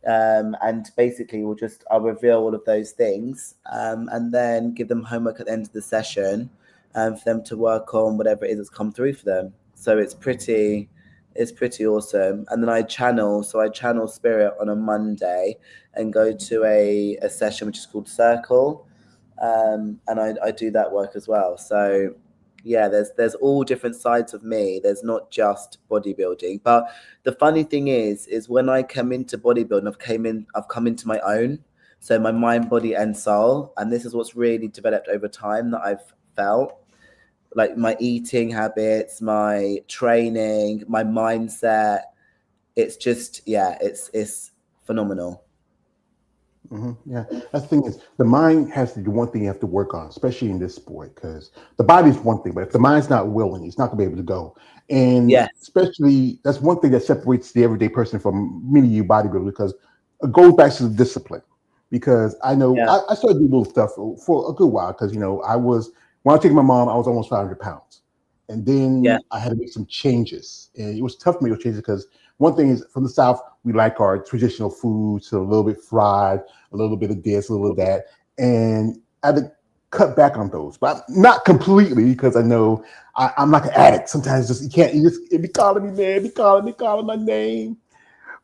And basically I'll reveal all of those things, and then give them homework at the end of the session, for them to work on whatever it is that's come through for them. So it's pretty awesome. And then I channel spirit on a Monday and go to a session which is called Circle, and I do that work as well. So yeah, there's all different sides of me. There's not just bodybuilding. But the funny thing is when I come into bodybuilding, I've come into my own. So my mind, body, and soul. And this is what's really developed over time that I've felt. Like my eating habits, my training, my mindset. It's just, yeah, it's phenomenal. Yeah, that's the thing is the mind has to do one thing you have to work on, especially in this sport, because the body's one thing, but if the mind's not willing, it's not gonna be able to go. And Yes. especially that's one thing that separates the everyday person from many of you bodybuilders, because it goes back to the discipline. Because I know Yeah. I started doing little stuff for a good while, because I was when I was taking my mom, I was almost 500 pounds, and Yeah. then I had to make some changes, and it was tough to make those changes because one thing is from the South, we like our traditional foods, so a little bit fried, a little bit of this, a little of that, and I had to cut back on those, but not completely because I know I'm like an addict. Sometimes just you can't, it be calling me, man, be calling my name.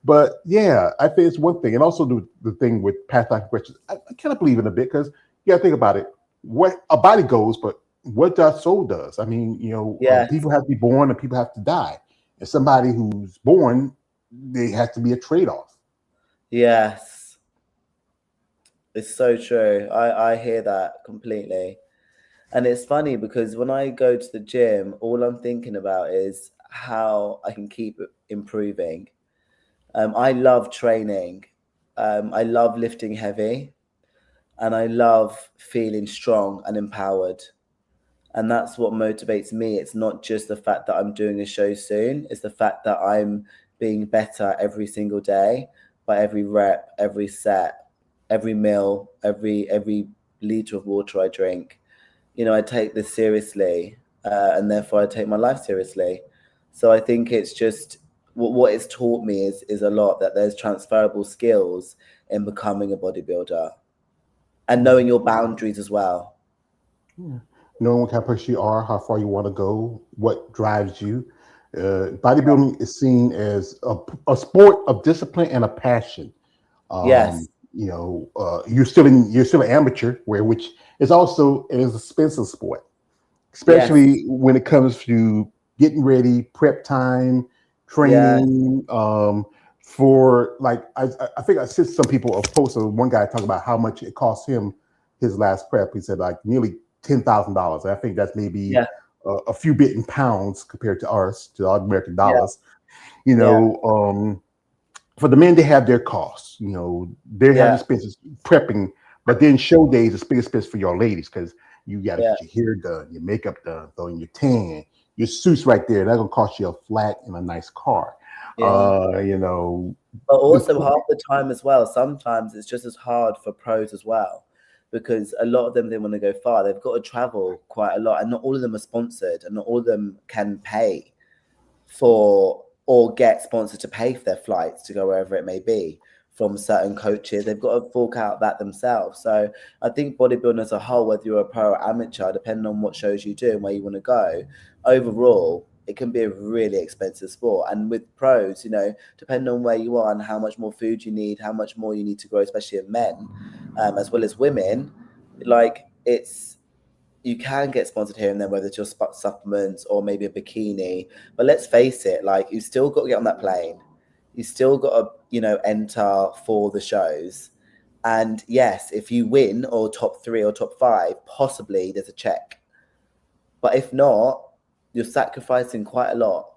But yeah, I think it's one thing, and also the thing with past life questions, I kind of believe in a bit because you got to think about it. What a body goes, but what our soul does. I mean, Yes. people have to be born and people have to die, and somebody who's born, they have to be a trade-off. Yes. It's so true. I hear that completely. And it's funny because when I go to the gym, all I'm thinking about is how I can keep improving. I love training. I love lifting heavy, and I love feeling strong and empowered. And that's what motivates me. It's not just the fact that I'm doing a show soon, it's the fact that I'm being better every single day by every rep, every set, every meal, every liter of water I drink. You know, I take this seriously, and therefore I take my life seriously. So I think it's just what it's taught me is a lot, that there's transferable skills in becoming a bodybuilder and knowing your boundaries as well. Yeah. Knowing what kind of person you are, how far you want to go, what drives you. Bodybuilding is seen as a sport of discipline and a passion. Yes. You're still an amateur, which is also an expensive sport, Yes. especially when it comes to getting ready, prep time, Yeah. training. For like, I think I sent some people a post of one guy talking about how much it cost him his last prep. He said like nearly $10,000. I think that's maybe Yeah. a few bit in pounds compared to ours, to our American Yeah. dollars. Yeah. For the men, they have their costs. They have Yeah. expenses prepping, but then show days is big expense for your ladies because you got to Yeah. get your hair done, your makeup done, throwing your tan, your suits right there. That's gonna cost you a flat and a nice car. Yeah. But also The, half the time as well, sometimes it's just as hard for pros as well, because a lot of them, they want to go far. They've got to travel quite a lot, and not all of them are sponsored, and not all of them can pay for or get sponsored to pay for their flights to go wherever it may be from certain coaches. They've got to fork out that themselves. So I think bodybuilding as a whole, whether you're a pro or amateur, depending on what shows you do and where you want to go, overall, it can be a really expensive sport. And with pros, depending on where you are and how much more food you need, how much more you need to grow, especially in men, as well as women, like you can get sponsored here and there, whether it's your supplements or maybe a bikini. But let's face it, like, you still got to get on that plane. You still got to, enter for the shows. And yes, if you win or top 3 or top 5, possibly there's a check. But if not, you're sacrificing quite a lot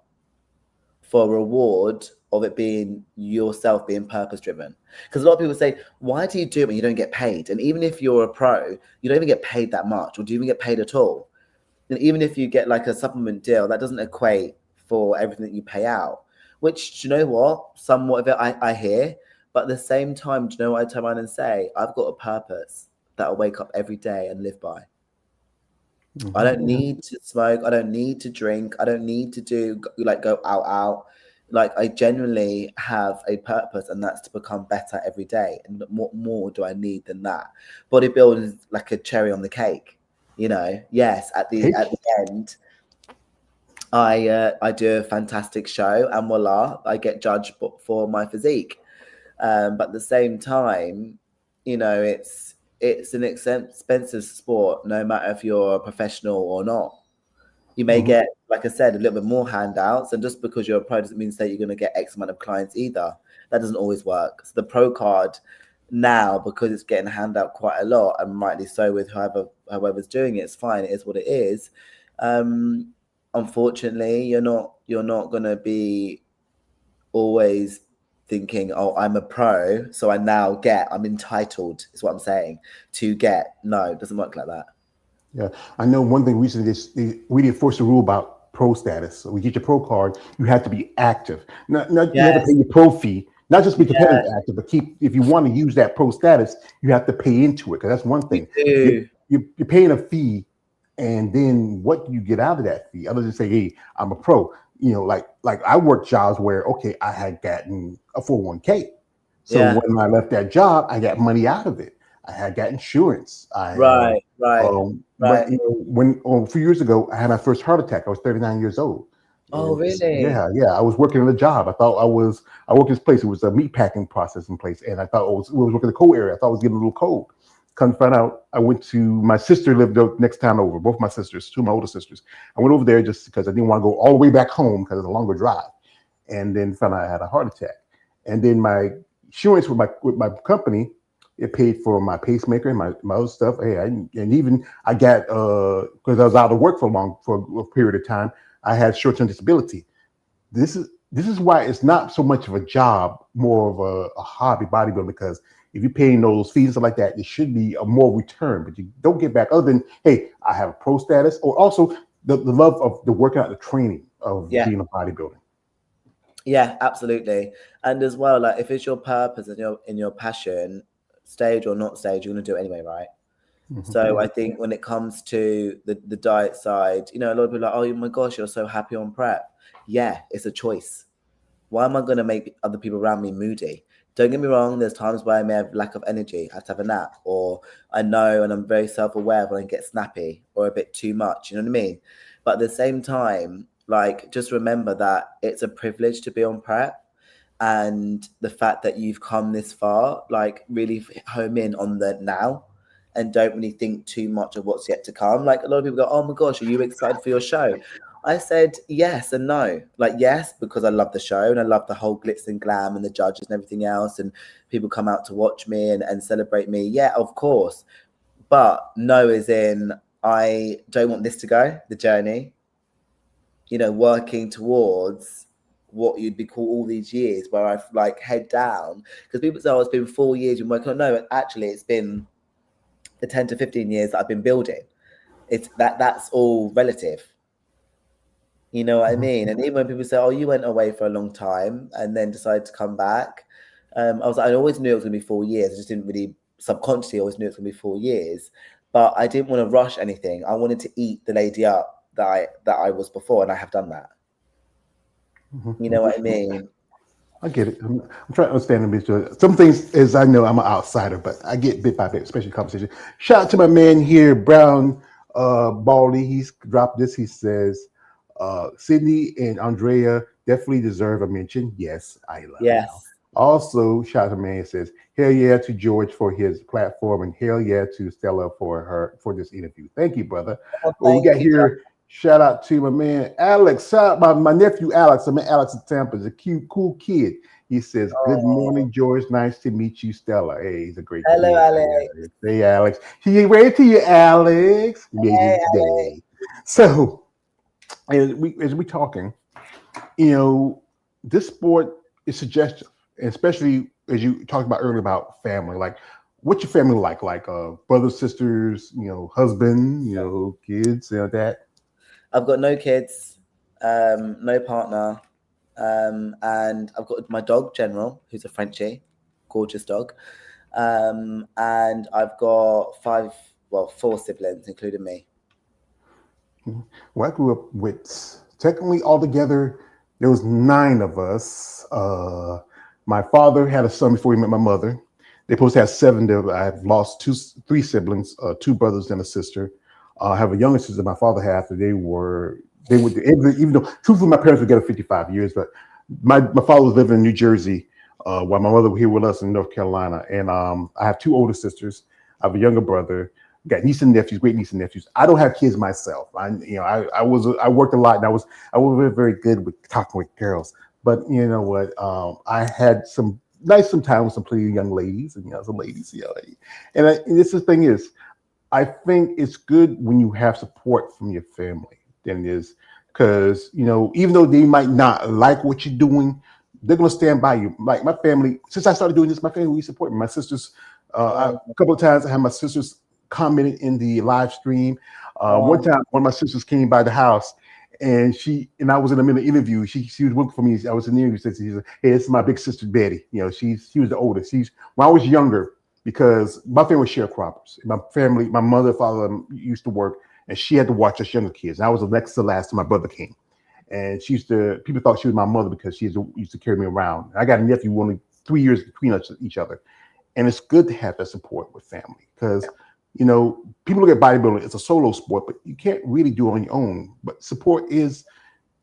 for a reward of it being yourself being purpose driven. Because a lot of people say, why do you do it when you don't get paid? And even if you're a pro, you don't even get paid that much, or do you even get paid at all? And even if you get like a supplement deal, that doesn't equate for everything that you pay out. Which, do you know what? Somewhat of it I hear. But at the same time, do you know what I turn around and say? I've got a purpose that I wake up every day and live by. I don't need to smoke. I don't need to drink. I don't need to go out. Like, I genuinely have a purpose, and that's to become better every day. And what more do I need than that? Bodybuilding is like a cherry on the cake. Yes, at the end, I do a fantastic show, and voila, I get judged for my physique. But at the same time, it's an expensive sport, no matter if you're a professional or not. You may get, like I said, a little bit more handouts, and just because you're a pro doesn't mean that you're going to get X amount of clients either. That doesn't always work. So the pro card now, because it's getting handed out quite a lot, and rightly so, with whoever's doing it, it's fine. It is what it is. Unfortunately, you're not going to be always thinking, oh, I'm a pro, so I'm entitled, is what I'm saying, to get. No, it doesn't work like that. Yeah, I know one thing recently, we did force a rule about pro status. So we get your pro card, you have to be active. Not You have to pay your pro fee, not just be competitive active, but if you want to use that pro status, you have to pay into it. Because that's one thing. You're paying a fee, and then what do you get out of that fee? Other than say, hey, I'm a pro. Like I worked jobs where, okay, I had gotten a 401k. So when I left that job, I got money out of it. I had got insurance. Right. But when a few years ago, I had my first heart attack. I was 39 years old. Oh, really? Yeah. I was working in a job. I worked this place. It was a meat packing processing place, and I thought I was working in the cold area. I thought I was getting a little cold. Come to find out, I went to my sister lived the next town over. Both my sisters, 2 of my older sisters. I went over there just because I didn't want to go all the way back home because it's a longer drive, and then found out I had a heart attack. And then my insurance with my company, it paid for my pacemaker and my other stuff. Hey, and even I got because I was out of work for a period of time. I had short-term disability. this is why it's not so much of a job, more of a hobby bodybuilding, because if you're paying those fees and stuff like that, it should be a more return, but you don't get back other than, hey, I have a pro status, or also the love of the workout, the training of being a bodybuilder. Yeah, absolutely. And as well, like if it's your purpose and your passion, stage or not stage, you're gonna do it anyway, right? So I think when it comes to the diet side, a lot of people are like, oh my gosh, you're so happy on prep. Yeah, it's a choice. Why am I going to make other people around me moody? Don't get me wrong, there's times where I may have lack of energy, I have to have a nap, or I know and I'm very self-aware when I get snappy or a bit too much, you know what I mean? But at the same time, like, just remember that it's a privilege to be on prep, and the fact that you've come this far, like, really home in on the now and don't really think too much of what's yet to come. Like, a lot of people go, oh my gosh, are you excited for your show? I said yes and no. Like, yes, because I love the show and I love the whole glitz and glam and the judges and everything else, and people come out to watch me and celebrate me. Yeah, of course. But no, as in, I don't want this to go, the journey, working towards what you'd be called all these years where I've like head down. Because people say, oh, it's been 4 years you've been working on. No, actually, it's been the 10 to 15 years that I've been building. It's that's all relative. You know what I mean? And even when people say, oh, you went away for a long time and then decided to come back, I was like, I always knew it was going to be 4 years. I just didn't really subconsciously always knew it was going to be 4 years. But I didn't want to rush anything. I wanted to eat the lady up that I was before, and I have done that. You know what I mean? I get it. I'm trying to understand the some things, as I know I'm an outsider, but I get bit by bit, especially conversation. Shout out to my man here, Brown Baldy. He's dropped this. He says, Sydney and Andrea definitely deserve a mention. Yes, I love Yes. y'all. Also, shout out to man says, hell yeah to George for his platform, and hell yeah to Stella for this interview. Thank you, brother. Oh, We got here. Shout out to my man Alex. Shout out my nephew Alex. I met Alex in Tampa. He's a cute, cool kid. He says, good morning, George. Nice to meet you, Stella. Hey, he's a great Hello, kid. Alex. Hey, Alex. He ain't ready to you, Alex. He made his day. So, as we talking, this sport is suggestive, and especially as you talked about earlier about family. Like, what's your family like? Like, brothers, sisters, husband, kids, that. I've got no kids, no partner, and I've got my dog, General, who's a Frenchie, gorgeous dog. And I've got 4 siblings, including me. Well, I grew up with, technically altogether, there was 9 of us. My father had a son before he met my mother. They supposed to have 7. I've lost 3 siblings, 2 brothers and a sister. I have a younger sister my father had after they would, even though truthfully my parents were together 55 years, but my father was living in New Jersey while my mother was here with us in North Carolina. And I have 2 older sisters. I have a younger brother. Got niece and nephews, great niece and nephews. I don't have kids myself. I worked a lot, and I was very, very good with talking with girls. But you know what? I had some time with some pretty young ladies, and some ladies, And this is the thing is, I think it's good when you have support from your family than it is, because even though they might not like what you're doing, they're gonna stand by you. Like my family, since I started doing this, my family really support me. My sisters, a couple of times I had my sisters commented in the live stream. One time, one of my sisters came by the house, and I was in the middle of the interview. She was working for me. I was in the interview. She said, "Hey, this is my big sister Betty. She was the oldest. When I was younger, because my family was sharecroppers. My family, my mother, father used to work, and she had to watch us younger kids. And I was the next to last till my brother came, and people thought she was my mother because she used to carry me around. I got a nephew only 3 years between each other, and it's good to have that support with family because. People look at bodybuilding, it's a solo sport, but you can't really do it on your own. But support is,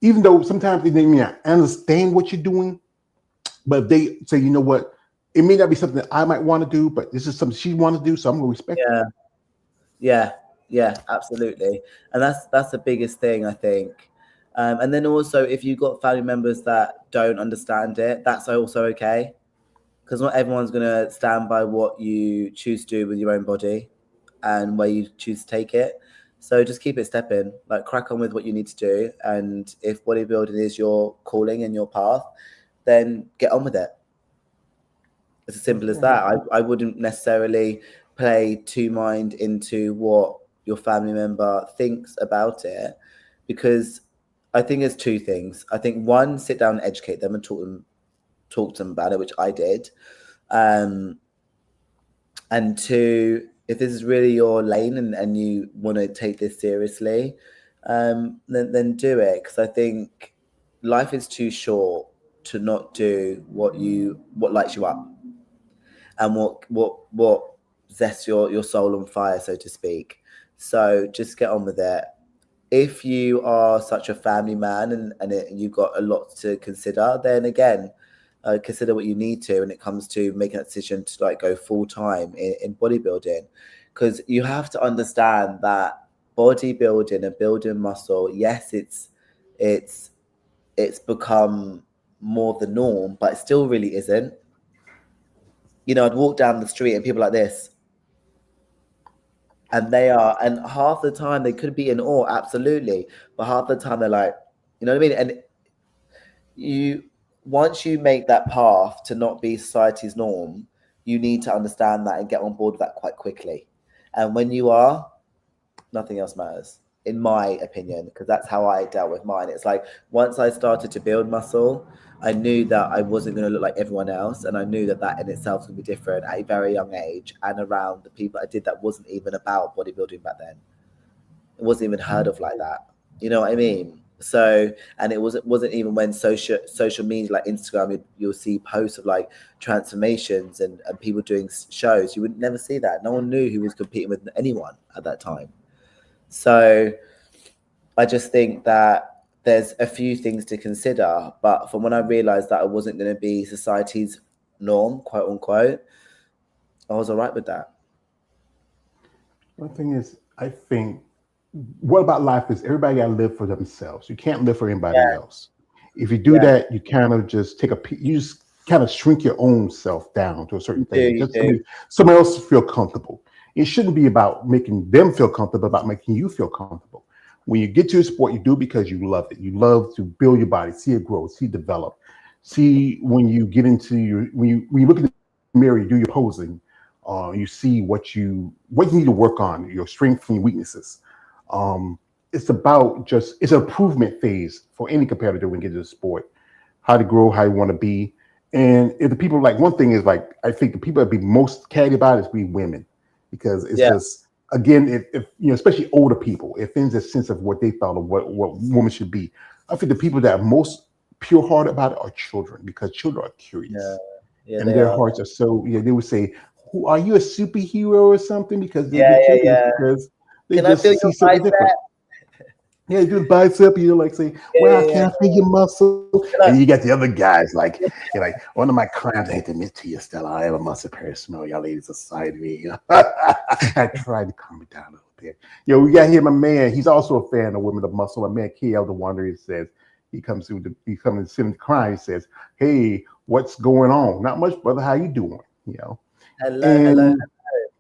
even though sometimes they may not understand what you're doing, but if they say, you know what, it may not be something that I might want to do, but this is something she wants to do, so I'm going to respect it. Yeah, absolutely. And that's the biggest thing, I think. And then also, if you've got family members that don't understand it, that's also okay. Because not everyone's going to stand by what you choose to do with your own body and where you choose to take it. So just keep it stepping, like crack on with what you need to do. And if bodybuilding is your calling and your path, then get on with it. It's as simple as that. I wouldn't necessarily play too mind into what your family member thinks about it, because I think there's two things. I think one, sit down and educate them and talk to them about it, which I did. And two, if this is really your lane and you want to take this seriously, then do it. Because I think life is too short to not do what lights you up and what zests your soul on fire, so to speak. So just get on with it. If you are such a family man and you've got a lot to consider, then again, consider what you need to when it comes to making that decision to like go full time in bodybuilding, because you have to understand that bodybuilding and building muscle, yes, it's become more the norm, but it still really isn't. You know, I'd walk down the street and people like this, and half the time they could be in awe, absolutely, but half the time they're like, you know what I mean? And once you make that path to not be society's norm, you need to understand that and get on board with that quite quickly. And when you are, nothing else matters, in my opinion, because that's how I dealt with mine. It's like once I started to build muscle, I knew that I wasn't going to look like everyone else, and I knew that in itself was going to be different at a very young age, and around the people I did that wasn't even about bodybuilding back then. It wasn't even heard of like that. You know what I mean? So, and it wasn't even when social media like Instagram, you'll see posts of like transformations and people doing shows. You would never see that. No one knew who was competing with anyone at that time. So I just think that there's a few things to consider, but from when I realized that I wasn't going to be society's norm, quote unquote, I was all right with that. One thing is, I think, what about life is everybody got to live for themselves. You can't live for anybody else. If you do that, you kind of just you just kind of shrink your own self down to a certain thing. Just somebody else feel comfortable. It shouldn't be about making them feel comfortable, about making you feel comfortable. When you get to a sport, you do because you love it. You love to build your body, see it grow, see it develop. See when you get into when you look in the mirror, you do your posing. You see what you need to work on, your strengths and your weaknesses. It's about it's an improvement phase for any competitor when you get to the sport. How to grow, how you want to be. And if the people, like, one thing is, like, I think the people that be most catty about it is be women, because it's just, again, if you know, especially older people, it things a sense of what they thought of what women should be. I think the people that are most pure hearted about it are children, because children are curious. And their hearts are so, they would say, "Who are you, a superhero or something?" Because they're curious, because they Can just see something different. Yeah, you do the bicep, you like say, "Well, I can't feel your muscle." And you got the other guys like, one of my clients, I hate to admit to you, Stella, I have a muscle pair smell. Y'all ladies aside me. You know? I tried to calm it down a little bit. We got here, my man. He's also a fan of women of muscle. My man, KL the Wanderer, says he comes to sit in the crying. He says, "Hey, what's going on?" "Not much, brother. How you doing?" Hello.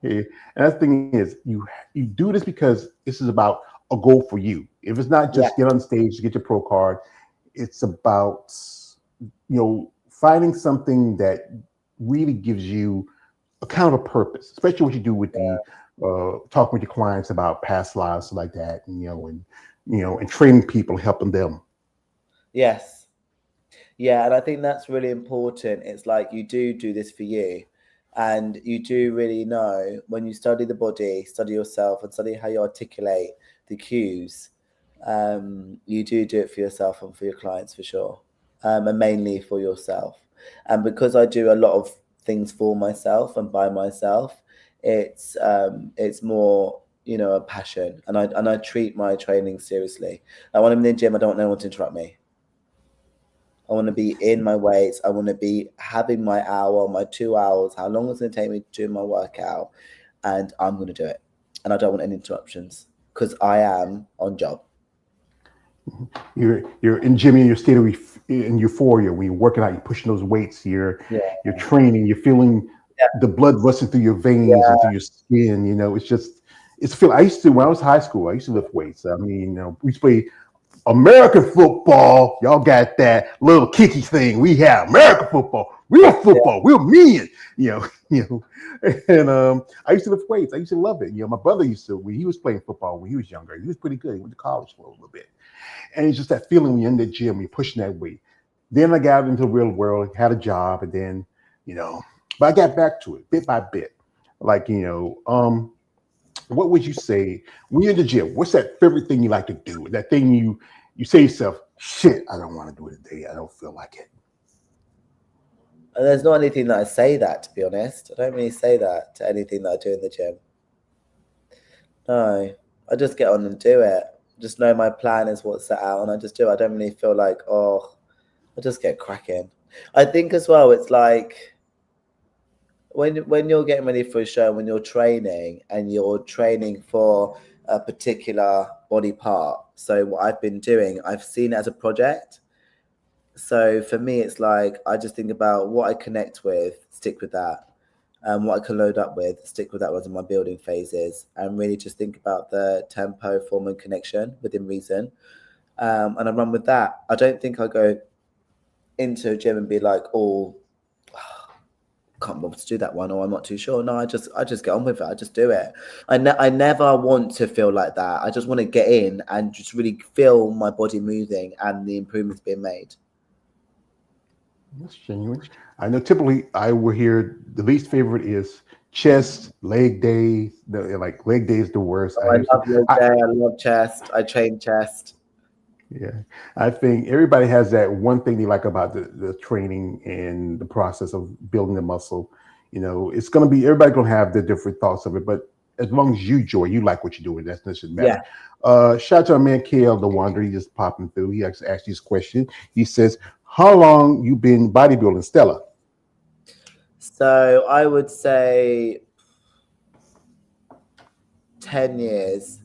And that thing is, you do this because this is about a goal for you. If it's not just get on stage, get your pro card, it's about finding something that really gives you a kind of a purpose, especially what you do with the talking with your clients about past lives like that, and training people, helping them. Yes. Yeah, and I think that's really important. It's like you do this for you. And you do really know, when you study the body, study yourself, and study how you articulate the cues, you do it for yourself and for your clients, for sure, and mainly for yourself. And because I do a lot of things for myself and by myself, it's more, a passion, and I treat my training seriously. Like when I'm in the gym, I don't want anyone to interrupt me. I want to be in my weights. I want to be having my hour, my 2 hours, how long it's going to take me to do my workout, and I'm going to do it. And I don't want any interruptions, because I am on job. You're in gym, in your state of in euphoria. When you're working out, you're pushing those weights. You're training. You're feeling the blood rushing through your veins and through your skin. it's a feeling. I used to when I was high school. I used to lift weights. I mean, we used to play American football. Y'all got that little kicky thing. We have American football, real football, real mean. And I used to lift weights. I used to love it. My brother used to. When he was playing football when he was younger, he was pretty good. He went to college for a little bit, and it's just that feeling when you're in the gym, you're pushing that weight. Then I got into the real world, had a job, and then but I got back to it bit by bit. Like what would you say when you're in the gym? What's that favorite thing you like to do? That thing you say to yourself, shit, I don't want to do it today. I don't feel like it. And there's not anything that I say that, to be honest. I don't really say that to anything that I do in the gym. No, I just get on and do it. Just know my plan is what's set out, and I just do it. I don't really feel like, I just get cracking. I think as well, it's like when you're getting ready for a show, when you're training and you're training for a particular body part. So what I've been doing, I've seen it as a project. So for me, it's like I just think about what I connect with, stick with that. What I can load up with, stick with that was in my building phases, and really just think about the tempo, form, and connection within reason. And I run with that. I don't think I go into a gym and be like, can't bother to do that one, or I'm not too sure. No, I just get on with it. I just do it. I never want to feel like that. I just want to get in and just really feel my body moving and the improvements being made. That's genuine. I know typically I will hear the least favorite is chest, leg day. Like leg day is the worst. I love leg day. I love chest. I train chest. Yeah, I think everybody has that one thing they like about the training and the process of building the muscle. It's going to be everybody going to have the different thoughts of it, but as long as you enjoy, you like what you're doing, that doesn't matter. Yeah. Shout out to our man KL the Wanderer. He just popping through. He asked this question. He says, "How long you been bodybuilding, Stella?" So I would say 10 years.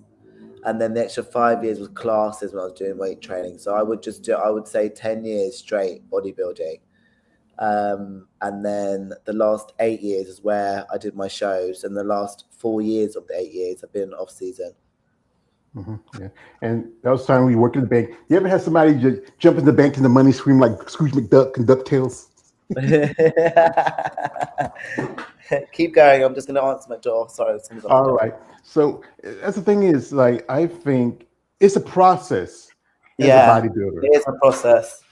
And then the extra 5 years was classes when I was doing weight training. So I would say 10 years straight bodybuilding. And then the last 8 years is where I did my shows. And the last 4 years of the 8 years have been off season. Mm-hmm, yeah. And that was the time we worked in the bank. You ever had somebody just jump in the bank and the money scream like Scrooge McDuck and DuckTales? Keep going. I'm just going to answer my door. Sorry. All right. So that's the thing is, like, I think it's a process as a bodybuilder. It is a process.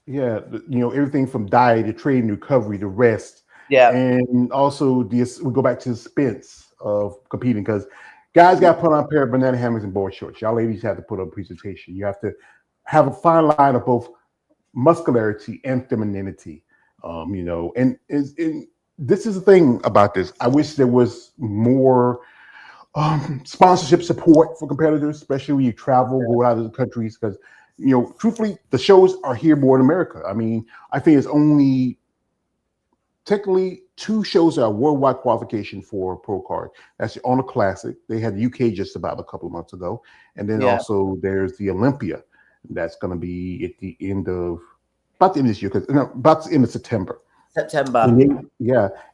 Yeah. Everything from diet to training, recovery to rest. Yeah. And also we go back to the expense of competing because guys got to put on a pair of banana hammers and board shorts. Y'all ladies have to put on a presentation. You have to have a fine line of both muscularity and femininity. And this is the thing about this. I wish there was more sponsorship support for competitors, especially when you travel, go out of the countries, because truthfully, the shows are here more in America. I mean, I think it's only technically 2 shows that are worldwide qualification for pro card. That's the Honor Classic. They had the UK just about a couple of months ago, and then also there's the Olympia. That's going to be at the end of about the end of this year, about the end of September. And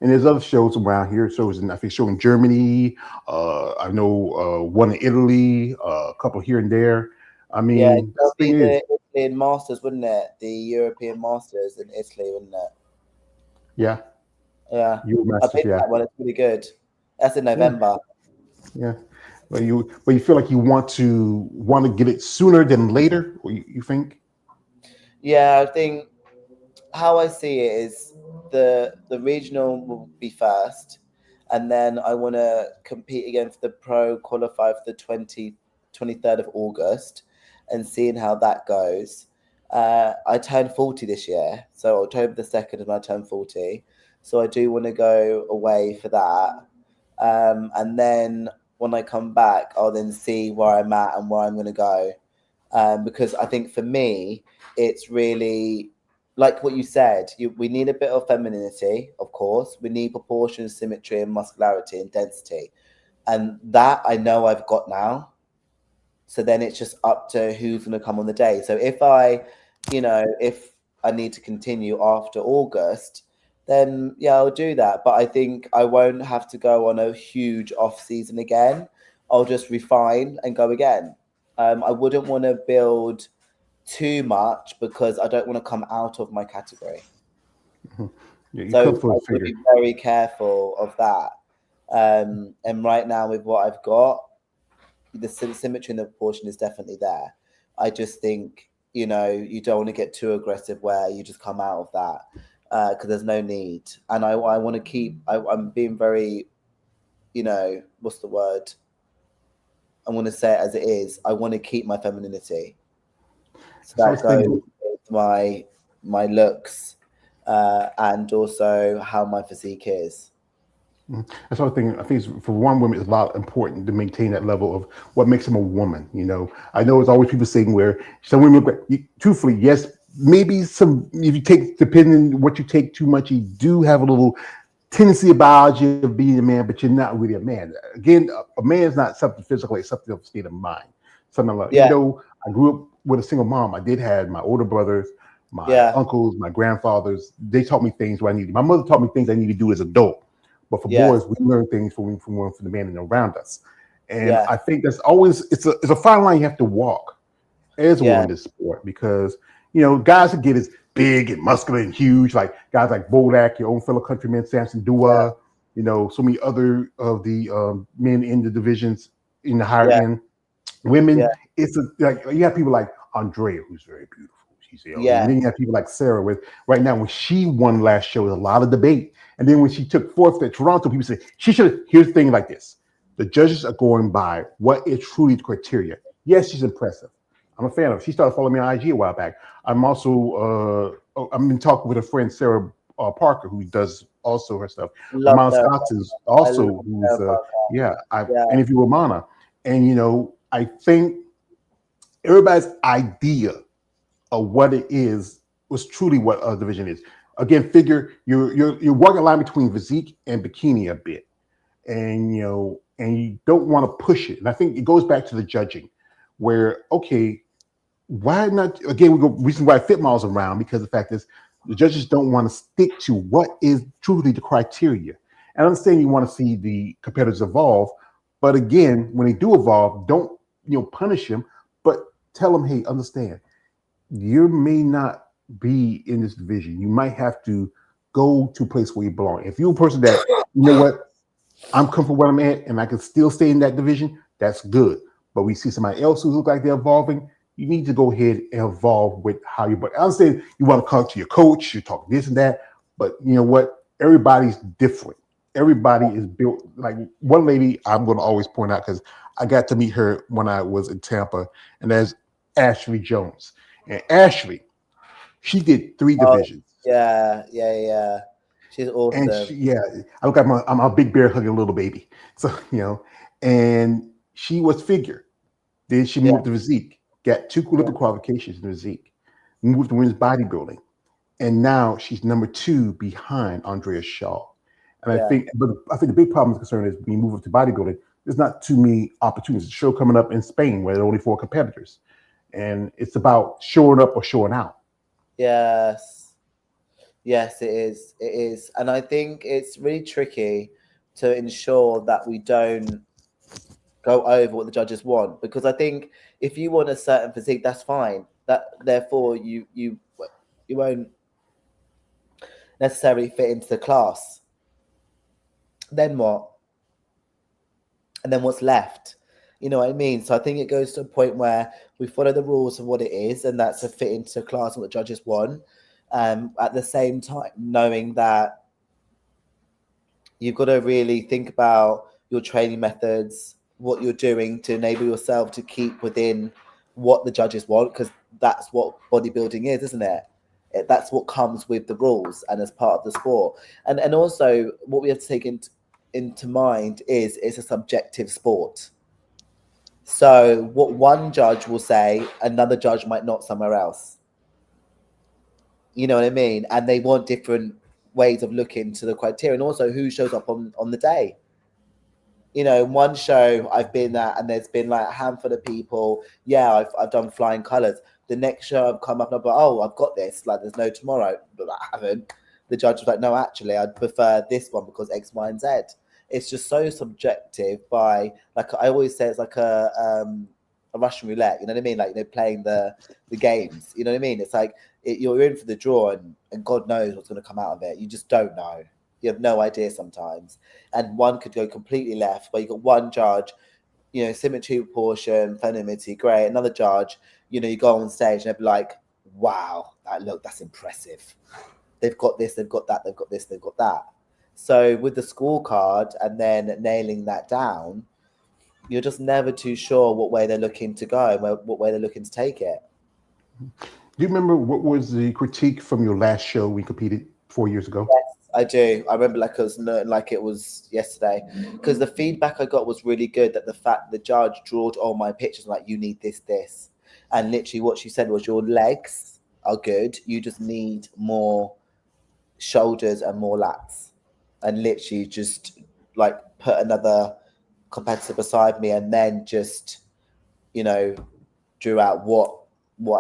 there's other shows around here. Shows in, I think, show in Germany. I know one in Italy, a couple here and there. I mean, it'll be the Italian Masters, wouldn't it? The European Masters in Italy, wouldn't it? Yeah. I think that one. It's really good. That's in November. Yeah. But you feel like you want to get it sooner than later? Or you think? Yeah, I think how I see it is the regional will be first, and then I want to compete again for the pro, qualify for the 23rd of August, and seeing how that goes. I turned 40 this year, so October the 2nd is when I turned 40. So I do want to go away for that, and then when I come back, I'll then see where I'm at and where I'm going to go, because I think for me, it's really like what you said, we need a bit of femininity, of course. We need proportion, symmetry, and muscularity and density. And that I know I've got now. So then it's just up to who's going to come on the day. So if I need to continue after August, then I'll do that. But I think I won't have to go on a huge off season again. I'll just refine and go again. I wouldn't want to build too much because I don't want to come out of my category. Yeah, you So come for I a would figure. be very careful of that. And right now, with what I've got, the symmetry and the proportion is definitely there. I just think, you know, you don't want to get too aggressive where you just come out of that because there's no need. And I want to keep, I'm being very, you know, what's the word? I want to say it as it is. I want to keep my femininity. So So I that was goes thinking, with my looks and also how my physique is. that's what I was thinking. I think for one woman, it's a lot important to maintain that level of what makes them a woman. You know, I know it's always people saying where some women, truthfully, yes, maybe some, if you take, depending what you take too much, you do have a little tendency of biology of being a man, but you're not really a man. Again, a man is not something physical, it's something of a state of mind. Something like, even Yeah, though I grew up with a single mom, I did have my older brothers, my yeah, uncles, my grandfathers. They taught me things where I needed. My mother taught me things I need to do as an adult. But for yes, boys, we learn things from the man around us. And yeah, I think that's always, it's a fine line you have to walk as a woman yeah, in this sport, because guys that get as big and muscular and huge, like guys like Bodak, your own fellow countryman Samson yeah, Dua, so many other of the men in the divisions in the higher yeah, end. yeah, Women, like you have people like Andrea, who's very beautiful. And yeah, then you have people like Sarah. With right now, when she won last show, there's a lot of debate. And then when she took fourth at Toronto, people say she should. Here's the thing, like this: the judges are going by what is truly the criteria. Yes, she's impressive. I'm a fan of her. She started following me on IG a while back. I'm also I've been talking with a friend Sarah Parker, who does also her stuff. love Ramona her. Scott is I love also who's her podcast. yeah. I Yeah, interviewed Ramona, and I think everybody's idea of what it is was truly what a division is. Again, figure you're walking a line between physique and bikini a bit, and you don't want to push it. And I think it goes back to the judging, where okay, why not? Again, we go reason why fit models around, because the fact is the judges don't want to stick to what is truly the criteria. And I understand you want to see the competitors evolve, but again, when they do evolve, don't punish them, but tell them, hey, understand, you may not be in this division. You might have to go to a place where you belong. If you're a person that, what, I'm comfortable where I'm at and I can still stay in that division, that's good. But we see somebody else who look like they're evolving, you need to go ahead and evolve with how you, but I understand you want to talk to your coach, you talk this and that, but you know what? Everybody's different. Everybody is built like one lady I'm going to always point out, because I got to meet her when I was in Tampa, and that's Ashley Jones. And Ashley, she did 3 divisions. yeah, yeah, yeah. She's And awesome. yeah, I look at I'm a big bear hugging a little baby. So, and she was figure. Then she Yeah, moved to physique, got 2 yeah, Olympic qualifications in physique, moved to women's bodybuilding. And now she's number 2 behind Andrea Shaw. And yeah, I think the big problem is concerned is being moved to bodybuilding. There's not too many opportunities. There's a show coming up in Spain where there are only 4 competitors. And it's about showing up or showing out. yes, yes, it is. It is. And I think it's really tricky to ensure that we don't go over what the judges want, because I think if you want a certain physique, that's fine. That therefore you won't necessarily fit into the class. Then what? And then what's left? You know what I mean? So I think it goes to a point where we follow the rules of what it is, and that's a fit into class and what the judges want. At the same time, knowing that you've got to really think about your training methods, what you're doing to enable yourself to keep within what the judges want, because that's what bodybuilding is, isn't it? That's what comes with the rules and as part of the sport. And also what we have to take into mind is it's a subjective sport. So what one judge will say, another judge might not somewhere else. You know what I mean? And they want different ways of looking to the criteria, and also who shows up on the day. One show I've been at, and there's been like a handful of people. Yeah, I've done flying colours. The next show I've come up and I'm like, oh, I've got this. Like, there's no tomorrow, but I haven't. The judge was like, no, actually, I'd prefer this one because X, Y, and Z. it's just so subjective. By like I always say, it's like a Russian roulette. You know what I mean? Like playing the games. You know what I mean? It's like you're in for the draw, and God knows what's going to come out of it. You just don't know. You have no idea sometimes, and one could go completely left. Where you got one judge, symmetry, proportion, phonymity, great. Another judge, you go on stage and they'll be like, wow, that's impressive. They've got this, they've got that, they've got this, they've got that. So with the scorecard and then nailing that down, you're just never too sure what way they're looking to go and what way they're looking to take it. Do you remember what was the critique from your last show we competed 4 years ago? Yes, I do. I remember like it was yesterday, because the feedback I got was really good. That the fact the judge drawed all my pictures, like, you need this, and literally what she said was, your legs are good. You just need more shoulders and more lats, and literally just like put another competitor beside me, and then just drew out what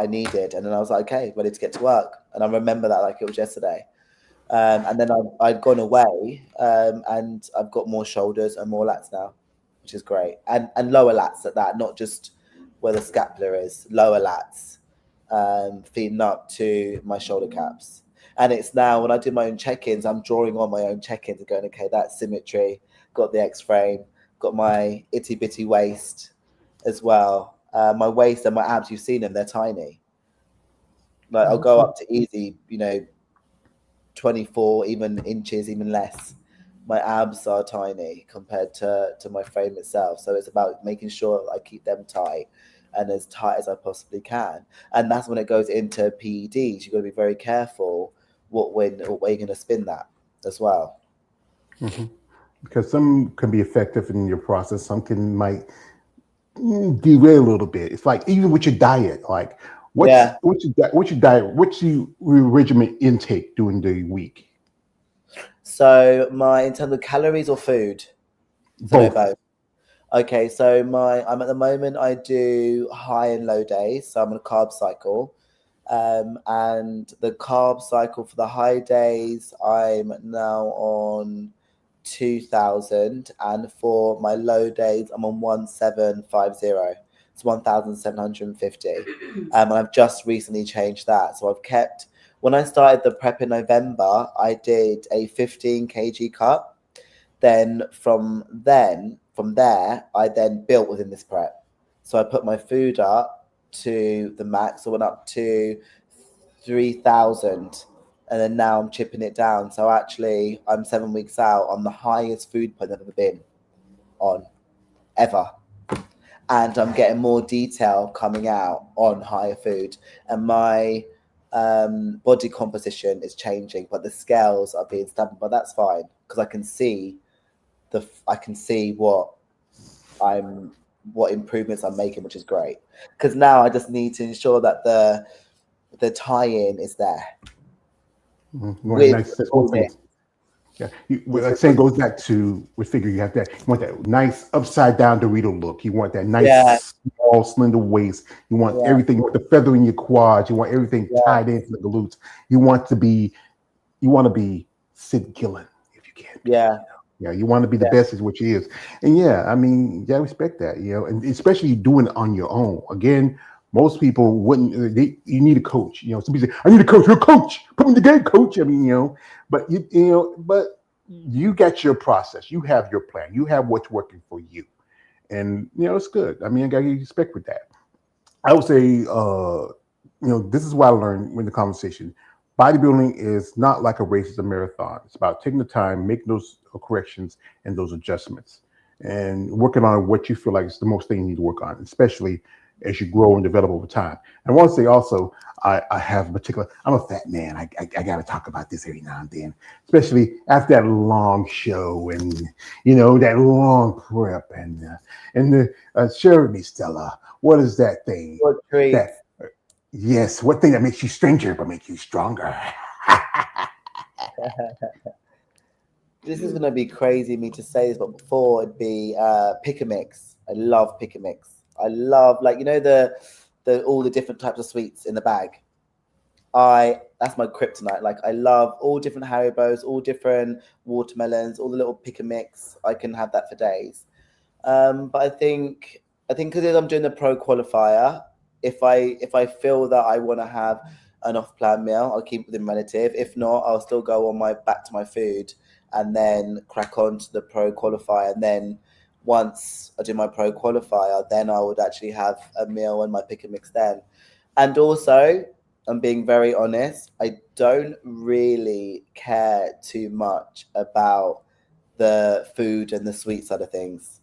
I needed, and then I was like, okay, ready to get to work. And I remember that like it was yesterday. And then I'd gone away, and I've got more shoulders and more lats now, which is great, and lower lats at that, not just where the scapula is, lower lats, feeding up to my shoulder caps. And it's now when I do my own check-ins, I'm drawing on my own check-ins and going, okay, that's symmetry, got the X-frame, got my itty-bitty waist as well. My waist and my abs, you've seen them, they're tiny. Like I'll go up to easy, 24 even inches, even less. My abs are tiny compared to my frame itself. So it's about making sure I keep them tight and as tight as I possibly can. And that's when it goes into PEDs. You've got to be very careful what way you're going to spin that as well. Mm-hmm. Because some can be effective in your process. Some might derail a little bit. It's like even with your diet, like what's your diet? What's your regimen intake during the week? So in terms of calories or food? Both. Okay, so I'm at the moment, I do high and low days. So I'm on a carb cycle. And the carb cycle for the high days, I'm now on 2,000, and for my low days, I'm on 1,750. It's 1,750. And I've just recently changed that. So I've kept, when I started the prep in November, I did a 15 kg cut. Then from there, I then built within this prep. So I put my food up to the max. I went up to 3,000, and then now I'm chipping it down. So actually, I'm 7 weeks out on the highest food point I've ever been on, ever. And I'm getting more detail coming out on higher food, and my body composition is changing, but the scales are being stubborn. But that's fine, because I can see what improvements I'm making, which is great. Because now I just need to ensure that the tie-in is there. Yeah, like saying goes back to what figure you have that. You want that nice upside down Dorito look. You want that nice small slender waist. You want everything. You want the feather in your quads. You want everything tied into the glutes. You want to be Sid Gillen if you can. Yeah, you want to be the best is what you is. And I mean, I respect that, and especially doing it on your own. Again, most people wouldn't, you need a coach. Some people say, I need a coach. You're a coach. Put me in the game, coach. I mean, but but you got your process. You have your plan. You have what's working for you. And, it's good. I mean, I got to respect with that. I would say, this is what I learned in the conversation. Bodybuilding is not like a race, it's a marathon. It's about taking the time, making those corrections and those adjustments, and working on what you feel like is the most thing you need to work on, especially as you grow and develop over time. And I want to say also, I have I'm a fat man. I got to talk about this every now and then, especially after that long show and, that long prep and share with me, Stella, what is that thing? Yes, what thing that makes you stranger but makes you stronger? This is gonna be crazy me to say this, but before it'd be pick a mix. I love pick a mix. I love, like, the all the different types of sweets in the bag. that's my kryptonite. Like I love all different Haribos, all different watermelons, all the little pick and mix. I can have that for days. But I think because I'm doing the pro qualifier, if I feel that I want to have an off-plan meal, I'll keep it within relative. If not, I'll still go on my back to my food and then crack on to the pro qualifier. And then once I do my pro qualifier, then I would actually have a meal and my pick and mix then. And also, I'm being very honest, I don't really care too much about the food and the sweet side of things.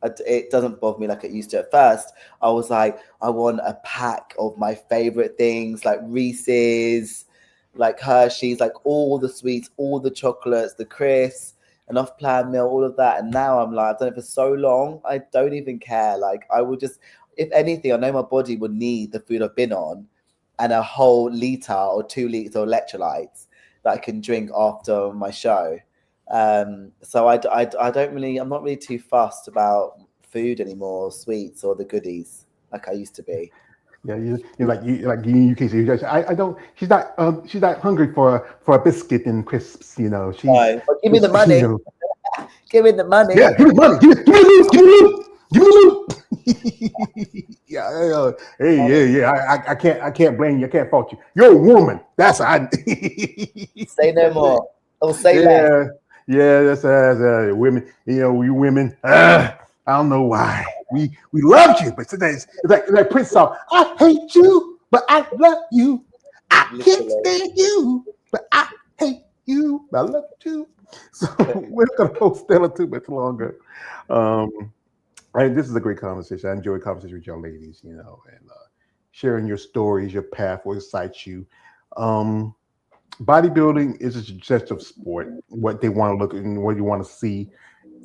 It doesn't bother me like it used to. At first, I was like, I want a pack of my favorite things like Reese's, like Hershey's, like all the sweets, all the chocolates, the crisps, an off-plan meal, all of that. And now I'm like, I've done it for so long, I don't even care. Like I would just, if anything, I know my body would need the food I've been on and a whole liter or 2 liters of electrolytes that I can drink after my show. So I don't really, I'm not really too fussed about food anymore, sweets or the goodies like I used to be. Yeah, like you UK. So you guys, I don't. She's not hungry for a biscuit and crisps. You know, No, but give me the money. You know, Give me the money. yeah, give me money. Give me loot. Give me loot. Give me loot. Yeah, yeah. I can't blame you. I can't fault you. You're a woman. That's I. Say no more. Or say less. Yeah, that's women. You know, we women. I don't know why we loved you, but sometimes it's like Prince song. I hate you, but I love you. I can't stand you, but I hate you. But I love you too. So we're not gonna hold Stella too much longer. This is a great conversation. I enjoy conversation with y'all ladies, you know, and sharing your stories, your path, what excites you. Bodybuilding is a suggestive sport, what they want to look at and what you want to see.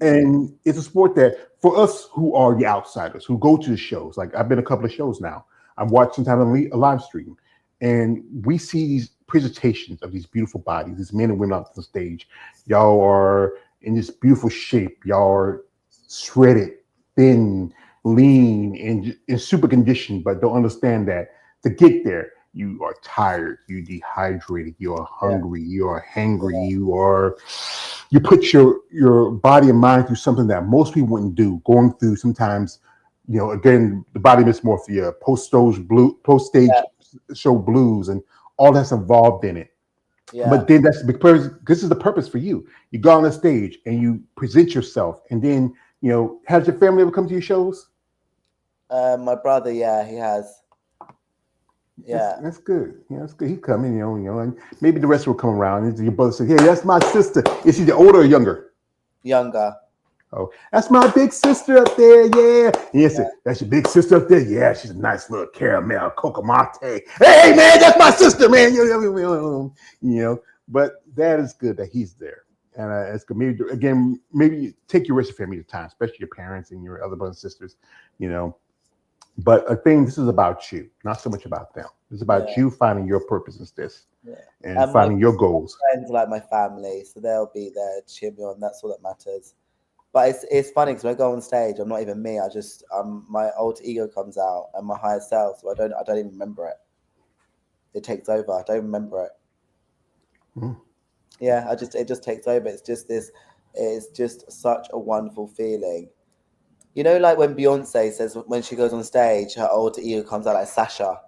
And it's a sport that for us who are the outsiders, who go to the shows, like I've been a couple of shows now, I've watched sometimes a live stream, and we see these presentations of these beautiful bodies, these men and women out on the stage. Y'all are in this beautiful shape. Y'all are shredded, thin, lean, and super conditioned, but don't understand that to get there, you are tired, you're dehydrated, you are hungry, you are hangry, you put your body and mind through something that most people wouldn't do, going through sometimes, you know, again, the body dysmorphia, post-stage show blues, and all that's involved in it. Yeah. But then that's because this is the purpose for you. You go on the stage and you present yourself, and then, you know, has your family ever come to your shows? My brother, yeah, he has. Yeah, that's good. Yeah, that's good. He's coming, you know, and maybe the rest will come around. And your brother says, "Hey, that's my sister. Is she the older or younger?" Younger. Oh, that's my big sister up there. Yeah. Yes, yeah. That's your big sister up there. Yeah, she's a nice little caramel cocoa mate. Hey, man, that's my sister, man. You know, but that is good that he's there, and it's good. Maybe take your rest of family time, especially your parents and your other brothers and sisters. You know. But I think this is about you, not so much about them. It's about you finding your purpose in this and finding your goals. Friends like my family, so they'll be there to cheer me on. That's all that matters. But it's funny because when I go on stage, I'm not even me. I just my alter ego comes out and my higher self. So I don't even remember it. It takes over. I don't remember it. Yeah, it just takes over. It's just such a wonderful feeling. You know, like when Beyonce says when she goes on stage, her alter ego comes out like Sasha.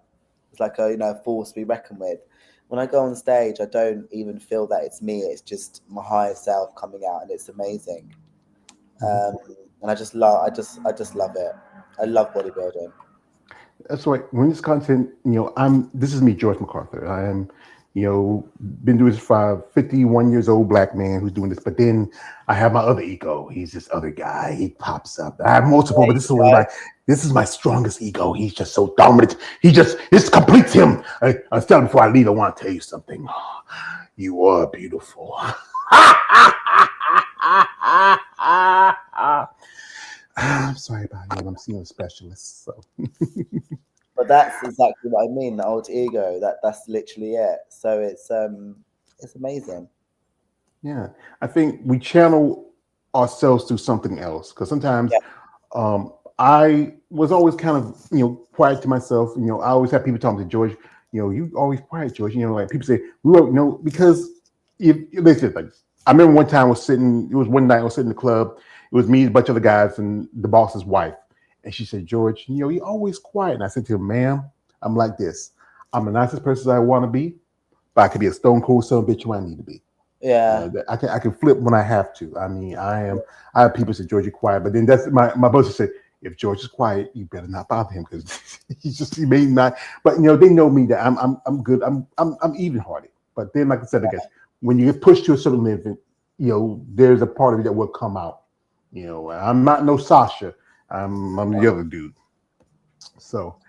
It's like a force to be reckoned with. When I go on stage, I don't even feel that it's me. It's just my higher self coming out, and it's amazing. And I just love it. I love bodybuilding. That's right. When this content, you know, this is me, George MacArthur. I am, you know, been doing this for 51 years old black man who's doing this. But then I have my other ego. He's this other guy. He pops up. I have multiple, but this is my strongest ego. He's just so dominant. This completes him. Stella, before I leave, I want to tell you something. You are beautiful. I'm sorry about you. I'm seeing a specialist. So. But that's exactly what I mean. The alter ego. That's literally it. So it's amazing. Yeah, I think we channel ourselves through something else because sometimes I was always kind of quiet to myself. You know, I always have people talking to George. you always quiet, George. Like people say, we don't know because if listen, like I remember one time it was one night I was sitting in the club. It was me, a bunch of other guys, and the boss's wife. And she said, George, you're always quiet. And I said to her, ma'am, I'm like this. I'm the nicest person I want to be, but I could be a stone cold son of a bitch when I need to be. Yeah. I can flip when I have to. I mean, I have people say, George, you're quiet. But then that's my boss said, if George is quiet, you better not bother him because he may not. But they know me that I'm good. I'm even hearted. But then, like I said, again, when you get pushed to a certain limit, there's a part of you that will come out. I'm not no Sasha. I'm the other dude. So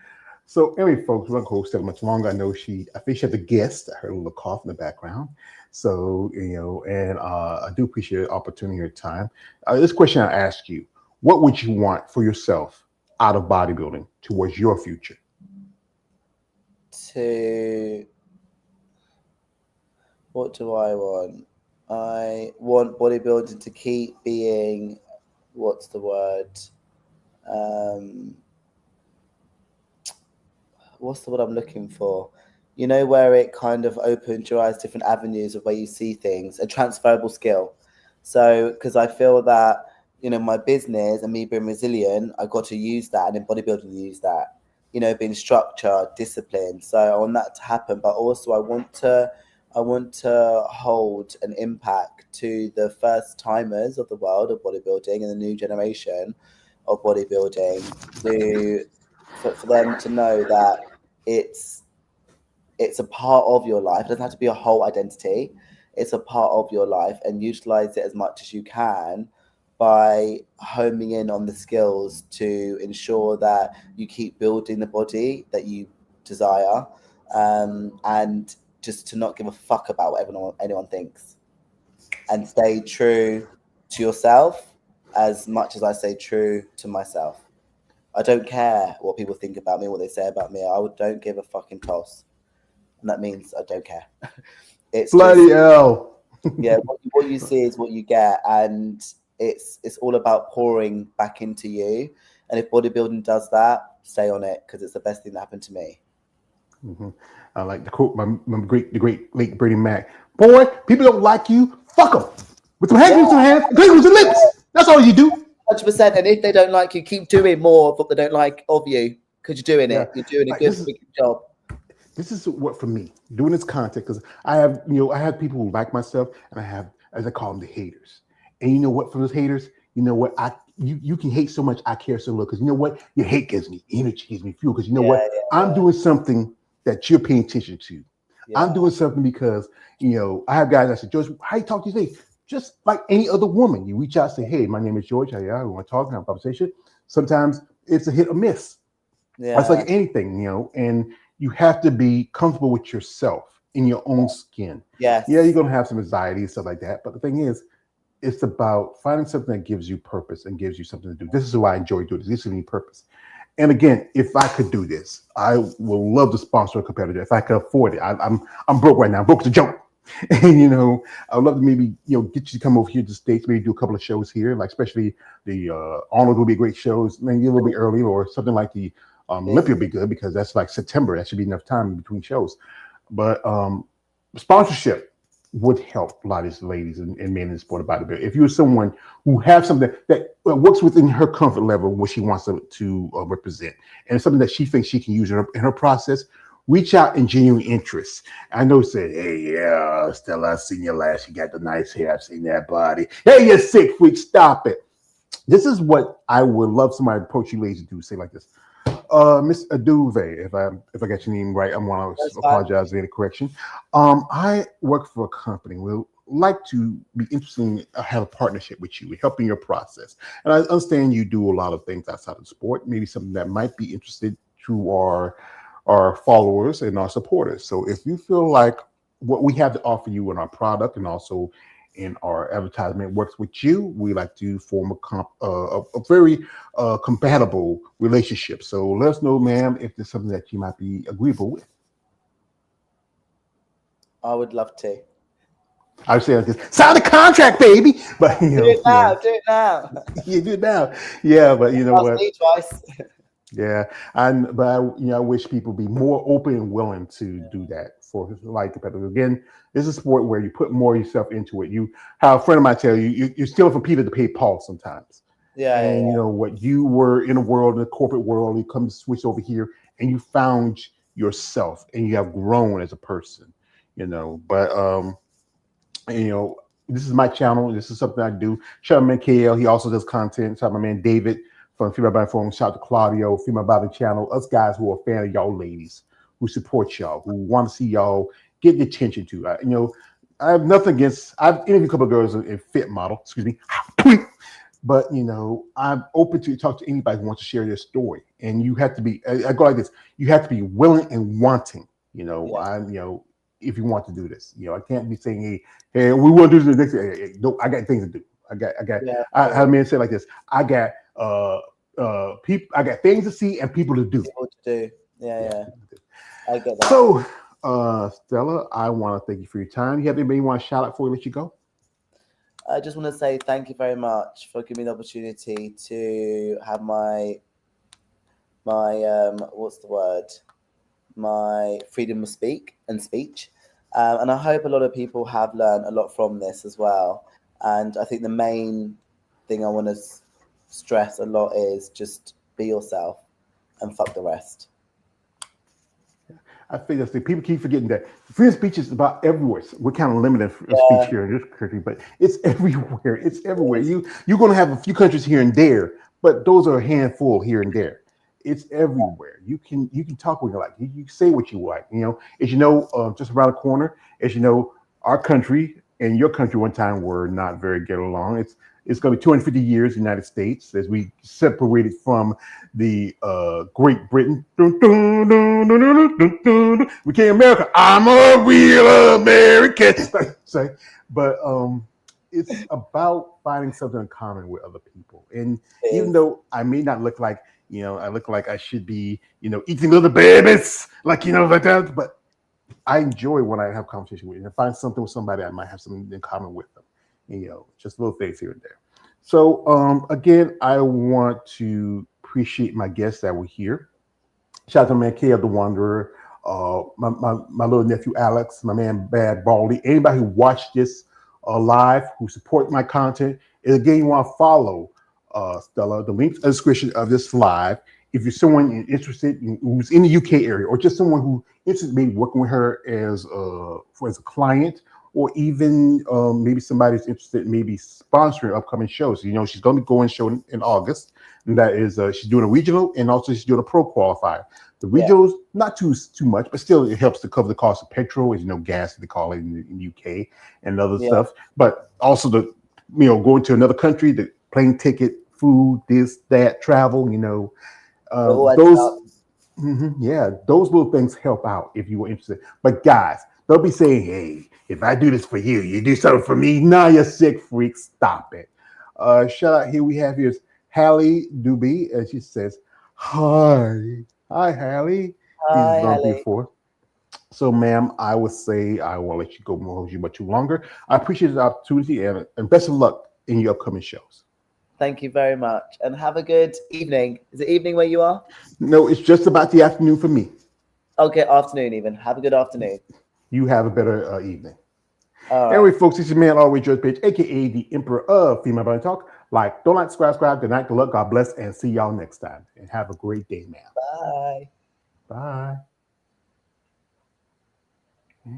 anyway, folks, we're not going to stay much longer. I think she had a guest. I heard a little cough in the background. So, and I do appreciate the opportunity or time. This question I ask you, what would you want for yourself out of bodybuilding towards your future? What do I want? I want bodybuilding to keep being, what's the word? What's the word I'm looking for? Where it kind of opens your eyes, different avenues of where you see things, a transferable skill. So, because I feel that, my business and me being resilient, I got to use that, and in bodybuilding, use that, being structured, disciplined. So I want that to happen, but also I want to hold an impact to the first timers of the world of bodybuilding and the new generation of bodybuilding for them to know that it's a part of your life. It doesn't have to be a whole identity. It's a part of your life, and utilize it as much as you can by homing in on the skills to ensure that you keep building the body that you desire, and just to not give a fuck about what anyone thinks, and stay true to yourself as much as I stay true to myself. I don't care what people think about me, what they say about me. I don't give a fucking toss. And that means I don't care. It's bloody hell. Yeah, what you see is what you get. And it's all about pouring back into you. And if bodybuilding does that, stay on it, because it's the best thing that happened to me. Mm-hmm. I like to quote the great late Bernie Mac. Boy, people don't like you. Fuck them. With some hands in your hands, clean with your lips. That's all you do. 100%. And if they don't like you, keep doing more of what they don't like of you, because you're doing it. You're doing a good job. This is what for me doing this content, because I have people who like myself, and I have, as I call them, the haters. And you know what? For those haters, you can hate so much. I care so little, because you know what? Your hate gives me energy, gives me fuel. Because I'm doing something that you're paying attention to. Yeah. I'm doing something because I have guys that say, George, how you talk to these things? Just like any other woman, you reach out and say, hey, my name is George. I want to talk, have a conversation. Sometimes it's a hit or miss. Yeah. It's like anything, and you have to be comfortable with yourself in your own skin. Yes. Yeah, you're going to have some anxiety and stuff like that. But the thing is, it's about finding something that gives you purpose and gives you something to do. This is why I enjoy doing this. This gives me purpose. And again, if I could do this, I will love to sponsor a competitor if I could afford it. I'm broke right now. I'm broke as a joke. And I'd love to maybe get you to come over here to the States, maybe do a couple of shows here, like especially the Arnold will be a great shows, maybe a little bit early, or something like the Olympia will be good, because that's like September. That should be enough time in between shows. But sponsorship would help a lot of these ladies and men in the sport of bodybuilding. If you're someone who have something that works within her comfort level, what she wants to represent, and something that she thinks she can use in her process, reach out in genuine interest. I know, say, hey, yeah, Stella, I've seen your last. You got the nice hair. I've seen that body. Hey, you sick freak, stop it. This is what I would love somebody to approach you ladies to do. Say like this. Miss Eduvie, if I got your name right, I want to apologize for the correction. I work for a company. We'd like to be interested in have a partnership with you, helping your process. And I understand you do a lot of things outside of sport, maybe something that might be interested to our followers and our supporters. So if you feel like what we have to offer you in our product and also in our advertisement works with you, we like to form a very compatible relationship. So let us know, ma'am, if there's something that you might be agreeable with. I would love to. I would say like this, sign the contract, baby. But do it now. You do it now. Yeah, but you know what? Twice. Yeah, but I wish people be more open and willing to do that for like competitive. Again, it's a sport where you put more of yourself into it. You, how a friend of mine tell you, you're stealing from Peter to pay Paul sometimes. Yeah, And what you were in the world, in the corporate world, you come to switch over here, and you found yourself, and you have grown as a person. But this is my channel. This is something I do. Shout out to my man KL. He also does content. Shout out to my man David from Female Body Forum. Shout out to Claudio, Female Body Channel. Us guys who are a fan of y'all ladies, who support y'all, who want to see y'all get the attention to. I have nothing against. I've interviewed a couple of girls in fit model. Excuse me. But I'm open to talk to anybody who wants to share their story. And you have to be. I go like this. You have to be willing and wanting. If you want to do this, I can't be saying, hey, we want to do this next. Hey, no, I got things to do. I have men say like this. I got people. I got things to see and people to do. People to do. Yeah. I get that. So, Stella, I want to thank you for your time. You have anybody you want to shout out before we let you go? I just want to say thank you very much for giving me the opportunity to have my what's the word? My freedom of speak and speech. And I hope a lot of people have learned a lot from this as well. And I think the main thing I want to stress a lot is just be yourself and fuck the rest. I think that's the people keep forgetting that free speech is about everywhere. We're kind of limited speech here in this country, but it's everywhere. It's everywhere. You're going to have a few countries here and there, but those are a handful here and there. It's everywhere. You can talk what you like. You can say what you like. As just around the corner. As our country and your country one time were not very get along. It's going to be 250 years in the United States as we separated from the Great Britain. We came America. I'm a real American. But it's about finding something in common with other people. And even though I may not look like, I look like I should be, eating little babies, like that. But I enjoy when I have conversation with you and find something with somebody I might have something in common with them. Just little things here and there. So again, I want to appreciate my guests that were here. Shout out to my man K of the Wanderer, my little nephew Alex, my man Bad Baldy, anybody who watched this live, who support my content. And again, you want to follow Stella. The link in the description of this live. If you're someone interested who's in the UK area, or just someone who interested in maybe working with her as a client, or even maybe somebody's interested in maybe sponsoring upcoming shows. She's going to be going show in August, and that is she's doing a regional and also she's doing a pro qualifier. The regionals not too much, but still it helps to cover the cost of petrol, as gas they call it in UK and other stuff. But also going to another country, the plane ticket, food, this, that, travel. Those little things help out if you were interested. But guys, don't be saying, hey, if I do this for you, you do something for me. No, you sick freak. Stop it. Shout out here. We have here is Hallie Eduvie, and she says, hi. Hi, Hallie. Hi, Hallie. Before. So, ma'am, I would say I won't let you go hold you much too longer. I appreciate the opportunity and best of luck in your upcoming shows. Thank you very much. And have a good evening. Is it evening where you are? No, it's just about the afternoon for me. Okay, afternoon even. Have a good afternoon. You have a better evening. Anyway, folks, this is your man, Always George Page, a.k.a. the Emperor of Female Body Talk. Don't like, subscribe. Good night, good luck, God bless, and see y'all next time. And have a great day, ma'am. Bye. Bye.